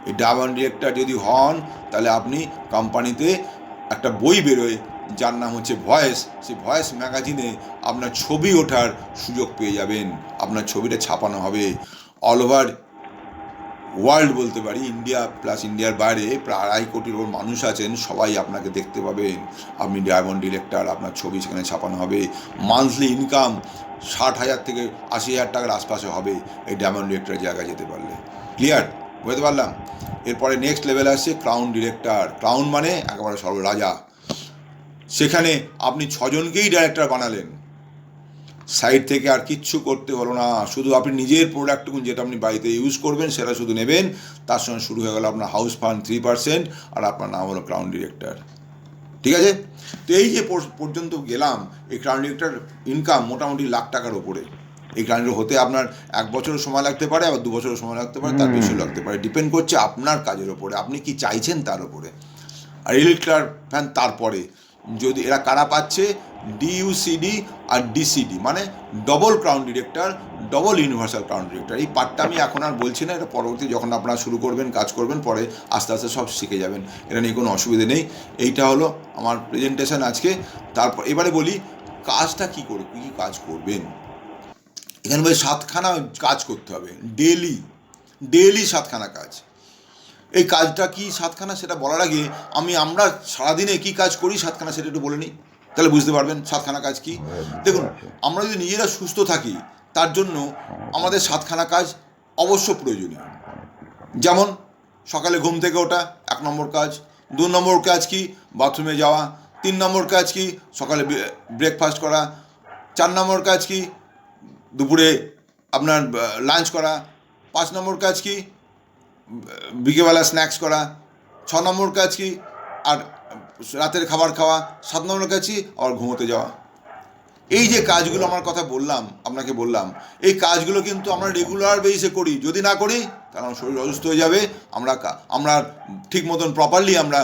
এই ডায়মন্ড ডিরেক্টর যদি হন, তাহলে আপনি কোম্পানিতে একটা বই বেরোয় যার নাম হচ্ছে ভয়েস। সেই ভয়েস ম্যাগাজিনে আপনার ছবি ওঠার সুযোগ পেয়ে যাবেন। আপনার ছবিটা ছাপানো হবে অল ওভার ওয়ার্ল্ড, বলতে পারি ইন্ডিয়া প্লাস ইন্ডিয়ার বাইরে প্রায় 2.5 কোটির ওপর মানুষ আছেন, সবাই আপনাকে দেখতে পাবেন। আপনি ডায়মন্ড ডিরেক্টর, আপনার ছবি সেখানে ছাপানো হবে। মান্থলি ইনকাম 60,000 থেকে 80,000 টাকার আশপাশে হবে এই ডায়মন্ড ডিরেক্টরের জায়গায় যেতে পারলে। ক্লিয়ার? বুঝতে পারলাম? এরপরে নেক্সট লেভেল আসছে ক্রাউন ডিরেক্টর। ক্রাউন মানে একেবারে সর্বরাজা। সেখানে আপনি 6 জনকেই ডাইরেক্টর বানালেন, সাইড থেকে আর কিচ্ছু করতে হলো না, শুধু আপনি নিজের প্রোডাক্টটুকু যেটা আপনি বাড়িতে ইউজ করবেন সেটা শুধু নেবেন, তার সঙ্গে শুরু হয়ে গেল আপনার হাউস ফান্ড 3%, আর আপনার নাম হলো ক্রাউন ডিরেক্টর। ঠিক আছে? তো এই যে পর্যন্ত গেলাম, এই ক্রাউন ডিরেক্টর ইনকাম মোটামুটি লাখ টাকার ওপরে। এই ক্রাউন ডিরেক্টর হতে আপনার 1 বছরের সময় লাগতে পারে, আবার 2 বছরের সময় লাগতে পারে, তার বেশি লাগতে পারে, ডিপেন্ড করছে আপনার কাজের ওপরে, আপনি কি চাইছেন তার ওপরে। আর এলিট ক্লাব ফ্যান তারপরে যদি এরা কারা পাচ্ছে, ডিইউসিডি আর ডিসিডি, মানে double crown director, double universal crown director. এই পার্টটা আমি এখন আর বলছি না, এটা পরবর্তী যখন আপনারা শুরু করবেন, কাজ করবেন, পরে আস্তে আস্তে সব শিখে যাবেন, এটা নিয়ে কোনো অসুবিধে নেই। এইটা হলো আমার প্রেজেন্টেশন আজকে। তারপর এবারে বলি কাজটা কী করে, কী কাজ করবেন। এখানে বলে 7খানা কাজ করতে হবে ডেলি, 7খানা কাজ। এই কাজটা কি 7খানা সেটা বলার আগে আমরা সারাদিনে কি কাজ করি 7খানা সেটা একটু বলে নিই, তাহলে বুঝতে পারবেন 7খানা কাজ কি। দেখুন, আমরা যদি নিজেরা সুস্থ থাকি তার জন্য আমাদের 7খানা কাজ অবশ্য প্রয়োজনীয়। যেমন সকালে ঘুম থেকে ওঠা 1 নম্বর কাজ, 2 নম্বর কাজ কি বাথরুমে যাওয়া, 3 নম্বর কাজ কি সকালে ব্রেকফাস্ট করা, 4 নম্বর কাজ কি দুপুরে আপনার লাঞ্চ করা, 5 নম্বর কাজ কি বিকেলবেলা স্ন্যাক্স করা, 6 নম্বর কাজ কি আর রাতের খাবার খাওয়া, 7 নম্বর কাজ কি আবার ঘুমোতে যাওয়া। এই যে কাজগুলো আমার কথা বললাম, আপনাকে বললাম, এই কাজগুলো কিন্তু আমরা রেগুলার বেসিসে করি। যদি না করি তাহলে আমার শরীর অসুস্থ হয়ে যাবে, আমরা ঠিক মতন প্রপারলি আমরা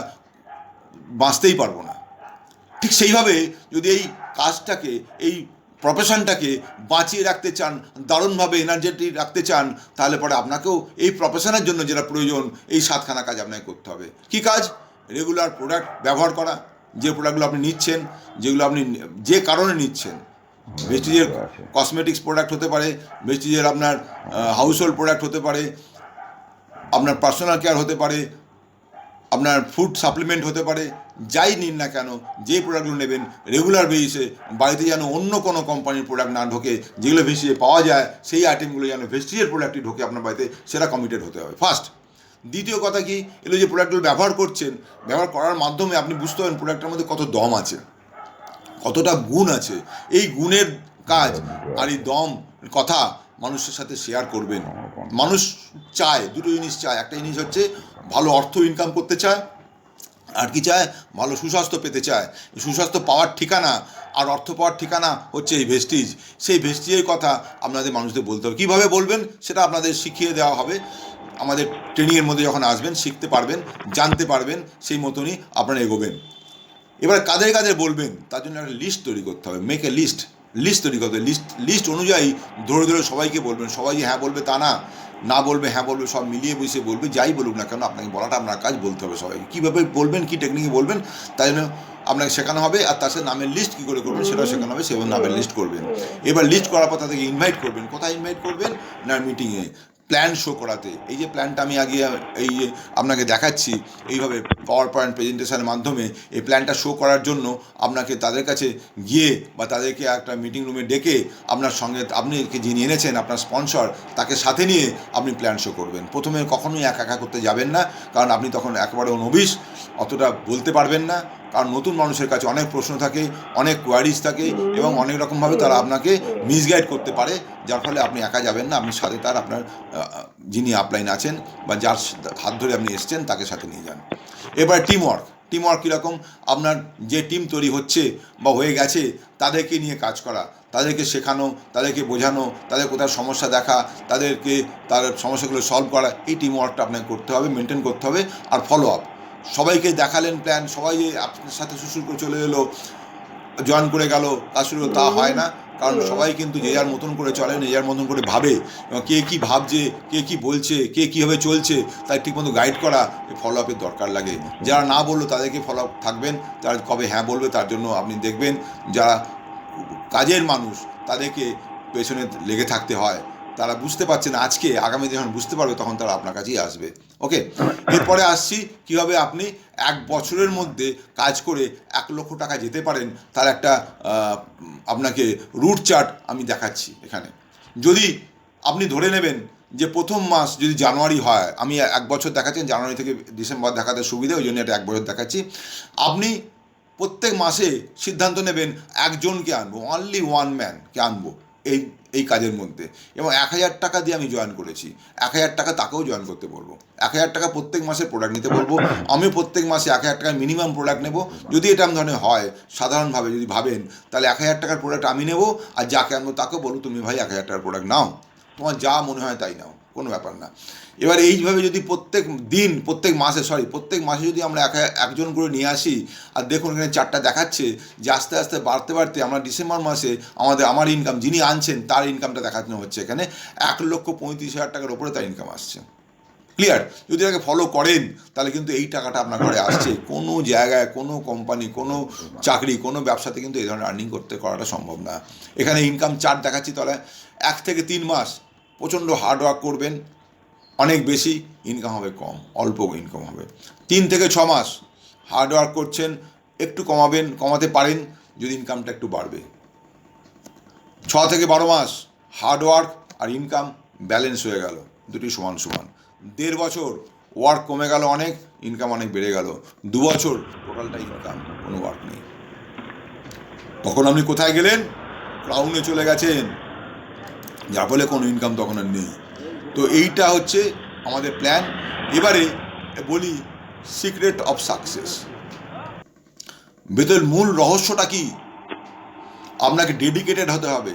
বাঁচতেই পারবো না। ঠিক সেইভাবে যদি এই কাজটাকে, এই প্রফেশনটাকে বাঁচিয়ে রাখতে চান, দারুণভাবে এনার্জেটিক রাখতে চান, তাহলে পরে আপনাকেও এই প্রফেশনের জন্য যেটা প্রয়োজন, এই 7খানা কাজ আপনাকে করতে হবে। কি কাজ? রেগুলার প্রোডাক্ট ব্যবহার করা, যে প্রোডাক্টগুলো আপনি নিচ্ছেন, যেগুলো আপনি যে কারণে নিচ্ছেন। ভেস্টিজের কসমেটিক্স প্রোডাক্ট হতে পারে, ভেস্টিজের আপনার হাউস হোল্ড প্রোডাক্ট হতে পারে, আপনার পার্সোনাল কেয়ার হতে পারে, আপনার ফুড সাপ্লিমেন্ট হতে পারে, যাই নিন না কেন, যে প্রোডাক্টগুলো নেবেন রেগুলার বেসিসে বাড়িতে যেন অন্য কোনো কোম্পানির প্রোডাক্ট না ঢোকে, যেগুলো ভেস্টিজে পাওয়া যায় সেই আইটেমগুলো যেন ভেস্টিজের প্রোডাক্টই ঢোকে আপনার বাড়িতে, সেটা কমিটেড হতে হবে ফার্স্ট। দ্বিতীয় কথা কি, এগুলো যে প্রোডাক্টগুলো ব্যবহার করছেন, ব্যবহার করার মাধ্যমে আপনি বুঝতে পারেন প্রোডাক্টের মধ্যে কত দম আছে, কতটা গুণ আছে। এই গুণের কাজ আর এই দম কথা মানুষের সাথে শেয়ার করবেন। মানুষ চায় দুটো জিনিস চায়, একটা জিনিস হচ্ছে ভালো অর্থ ইনকাম করতে চায়, আর কি চায়, ভালো সুস্বাস্থ্য পেতে চায়। সুস্বাস্থ্য পাওয়ার ঠিকানা আর অর্থ পাওয়ার ঠিকানা হচ্ছে এই ভেস্টিজ। সেই ভেস্টিজের কথা আপনাদের মানুষদের বলতে হবে। কীভাবে বলবেন সেটা আপনাদের শিখিয়ে দেওয়া হবে। আমাদের ট্রেনিংয়ের মধ্যে যখন আসবেন শিখতে পারবেন, জানতে পারবেন, সেই মতনই আপনারা এগোবেন। এবার কাদের কাদের বলবেন তার জন্য একটা লিস্ট তৈরি করতে হবে। মেক এ লিস্ট তৈরি করতে হবে। লিস্ট অনুযায়ী ধরে ধরে সবাইকে বলবেন। সবাই যে হ্যাঁ বলবে তা না বলবে, হ্যাঁ বলবে, সব মিলিয়ে বসে বলবে। যাই বলুক না কেন আপনাকে বলাটা আপনার কাজ, বলতে হবে সবাইকে। কীভাবে বলবেন, কী টেকনিকে বলবেন তাই জন্য আপনাকে শেখানো হবে। আর তার সাথে নামের লিস্ট কী করে করবেন সেটাও শেখানো হবে, সেভাবে নামের লিস্ট করবেন। এবার লিস্ট করার পর তাদেরকে ইনভাইট করবেন। কোথায় ইনভাইট করবেন না, মিটিংয়ে প্ল্যান শো করাতে। এই যে প্ল্যানটা আমি আগে এই যে আপনাকে দেখাচ্ছি এইভাবে পাওয়ার পয়েন্ট প্রেজেন্টেশনের মাধ্যমে, এই প্ল্যানটা শো করার জন্য আপনাকে তাদের কাছে গিয়ে বা তাদেরকে একটা মিটিং রুমে ডেকে আপনার সঙ্গে, আপনি যিনি এনেছেন আপনার স্পন্সর, তাকে সাথে নিয়ে আপনি প্ল্যান শো করবেন। প্রথমে কখনোই একা করতে যাবেন না, কারণ আপনি তখন একেবারে অনভিজ্ঞ, অতটা বলতে পারবেন না। কারণ নতুন মানুষের কাছে অনেক প্রশ্ন থাকে, অনেক কোয়ারিজ থাকে, এবং অনেক রকমভাবে তারা আপনাকে মিসগাইড করতে পারে, যার ফলে আপনি একা যাবেন না, আপনি সাথে তার আপনার যিনি আপলাইন আছেন বা যার হাত ধরে আপনি এসছেন তাকে সাথে নিয়ে যান। এবার টিমওয়ার্ক কীরকম, আপনার যে টিম তৈরি হচ্ছে বা হয়ে গেছে তাদেরকে নিয়ে কাজ করা, তাদেরকে শেখানো, তাদেরকে বোঝানো, তাদের কোথায় সমস্যা দেখা, তাদেরকে তার সমস্যাগুলো সলভ করা, এই টিমওয়ার্কটা আপনাকে করতে হবে, মেনটেন করতে হবে। আর ফলো আপ, সবাইকে দেখালেন প্ল্যান, সবাই যে আপনার সাথে সুসুর করে চলে এলো, জয়েন করে গেল, কাজ শুরু, তা হয় না। কারণ সবাই কিন্তু যে যার মতন করে চলে, যে যার মতন করে ভাবে, এবং কে কী ভাবছে, কে কী বলছে, কে কীভাবে চলছে, তাই ঠিকমতো গাইড করা, ফলো আপের দরকার লাগে। যারা না বললো তাদেরকে ফলো আপ থাকবেন, তারা কবে হ্যাঁ বলবে তার জন্য আপনি দেখবেন। যারা কাজের মানুষ তাদেরকে পেছনে লেগে থাকতে হয়, তারা বুঝতে পারছে না, আজকে আগামী যখন বুঝতে পারবে তখন তারা আপনার কাছেই আসবে। ওকে, এরপরে আসছি কীভাবে আপনি 1 বছরের মধ্যে কাজ করে 1 লক্ষ টাকা যেতে পারেন, তার একটা আপনাকে রুট চার্ট আমি দেখাচ্ছি এখানে। যদি আপনি ধরে নেবেন যে প্রথম মাস যদি জানুয়ারি হয়, আমি 1 বছর দেখাচ্ছেন, জানুয়ারি থেকে ডিসেম্বর দেখাতে সুবিধা, ওই জন্য এটা 1 বছর দেখাচ্ছি। আপনি প্রত্যেক মাসে সিদ্ধান্ত নেবেন একজনকে আনবো, অনলি ওয়ান ম্যানকে আনবো এই কাজের মধ্যে, এবং 1000 টাকা দিয়ে আমি জয়েন করেছি। 1000 টাকা তাকেও জয়েন করতে বলবো। 1000 টাকা প্রত্যেক মাসে প্রোডাক্ট নিতে বলবো। আমিও প্রত্যেক মাসে 1000 টাকার মিনিমাম প্রোডাক্ট নেব। যদি এটা ধরনের হয়, সাধারণভাবে যদি ভাবেন, তাহলে 1000 টাকার প্রোডাক্ট আমি নেব, আর যাকে আনবো তাকেও বলবো তুমি ভাই 1000 টাকার প্রোডাক্ট নাও, তোমার যা মনে হয় তাই নাও, কোনো ব্যাপার না। এবার এইভাবে যদি প্রত্যেক মাসে যদি আমরা একজন করে নিয়ে আসি, আর দেখুন এখানে চারটা দেখাচ্ছে যে আস্তে আস্তে বাড়তে আমরা ডিসেম্বর মাসে আমার ইনকাম, যিনি আনছেন তার ইনকামটা দেখানো হচ্ছে এখানে, 1,35,000 টাকার ওপরে তার ইনকাম আসছে। ক্লিয়ার? যদি তাকে ফলো করেন তাহলে কিন্তু এই টাকাটা আপনার ঘরে আসছে। কোনো জায়গায়, কোনো কোম্পানি, কোনো চাকরি, কোনো ব্যবসাতে কিন্তু এই ধরনের আর্নিং করাটা সম্ভব না। এখানে ইনকাম চার্ট দেখাচ্ছি, তাহলে 1 থেকে 3 মাস প্রচণ্ড হার্ডওয়ার্ক করবেন, অনেক বেশি ইনকাম হবে, কম অল্প ইনকাম হবে। 3 থেকে 6 মাস হার্ডওয়ার্ক করছেন, একটু কমাতে পারেন যদি ইনকামটা একটু বাড়বে। 6 থেকে 12 মাস হার্ডওয়ার্ক আর ইনকাম ব্যালেন্স হয়ে গেল, দুটি সমান। 1.5 বছর ওয়ার্ক কমে গেল অনেক, ইনকাম অনেক বেড়ে গেল। 2 বছর টোটালটা ইনকাম, কোনো ওয়ার্ক নেই। তখন আপনি কোথায় গেলেন? ক্রাউনে চলে গেছেন, যার ফলে কোনো ইনকাম তখন আর নেই। তো এইটা হচ্ছে আমাদের প্ল্যান। এবারে বলি সিক্রেট অফ সাকসেস। ভেতর মূল রহস্যটা কি? আপনাকে ডেডিকেটেড হতে হবে,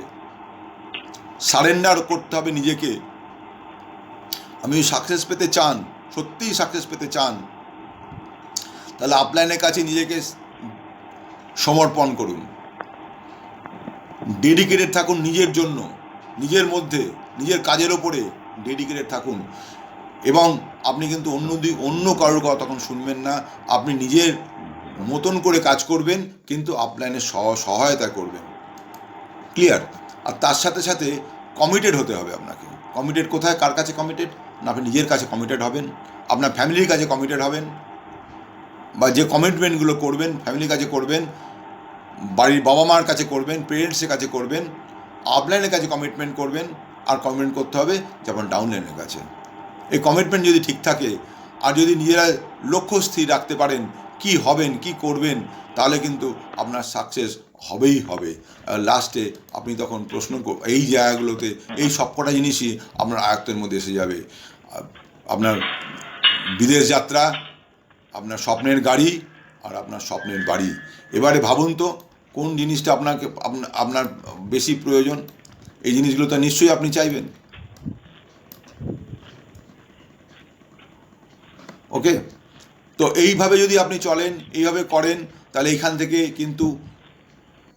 সারেন্ডার করতে হবে নিজেকে। আপনি সাকসেস পেতে চান, সত্যিই সাকসেস পেতে চান, তাহলে আপলাইনের কাছে নিজেকে সমর্পণ করুন। ডেডিকেটেড থাকুন নিজের জন্য, নিজের মধ্যে, নিজের কাজের ওপরে ডেডিকেটেড থাকুন। এবং আপনি কিন্তু অন্য কারোর কথা তখন শুনবেন না। আপনি নিজের মতন করে কাজ করবেন, কিন্তু আপলাইনের সহায়তা করবেন। ক্লিয়ার? আর তার সাথে সাথে কমিটেড হতে হবে আপনাকে। কমিটেড কোথায়, কার কাছে কমিটেড? না, আপনি নিজের কাছে কমিটেড হবেন, আপনার ফ্যামিলির কাছে কমিটেড হবেন, বা যে কমিটমেন্টগুলো করবেন ফ্যামিলির কাছে করবেন, বাড়ির বাবা মার কাছে করবেন, পেরেন্টসের কাছে করবেন, আপলাইনের কাছে কমিটমেন্ট করবেন। আর কমিটমেন্ট করতে হবে যেমন ডাউনলাইনের কাছে। এই কমিটমেন্ট যদি ঠিক থাকে, আর যদি নিজেরা লক্ষ্য স্থির রাখতে পারেন কি হবেন, কি করবেন, তাহলে কিন্তু আপনার সাকসেস হবেই হবে। লাস্টে আপনি তখন এই জায়গাগুলোতে এই সবকটা জিনিসই আপনার আয়ত্তের মধ্যে এসে যাবে। আপনার বিদেশ যাত্রা, আপনার স্বপ্নের গাড়ি, আর আপনার স্বপ্নের বাড়ি। এবারে ভাবুন তো কোন জিনিসটা আপনার বেশি প্রয়োজন। এই জিনিসগুলো তো নিশ্চয়ই আপনি চাইবেন। ওকে, তো এইভাবে যদি আপনি চলেন, এইভাবে করেন, তাহলে এখান থেকে কিন্তু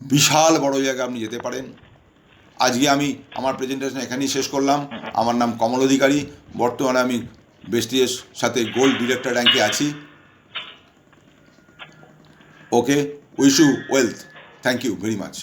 বিশাল বড় জায়গায় আপনি যেতে পারেন। আজকে আমি আমার প্রেজেন্টেশন এখানেই শেষ করলাম। আমার নাম কমল অধিকারী। বর্তমানে আমি বেস্টিজের সাথে গোল্ড ডিরেক্টর র্যাঙ্কে আছি। Okay, wish you wealth. Thank you very much.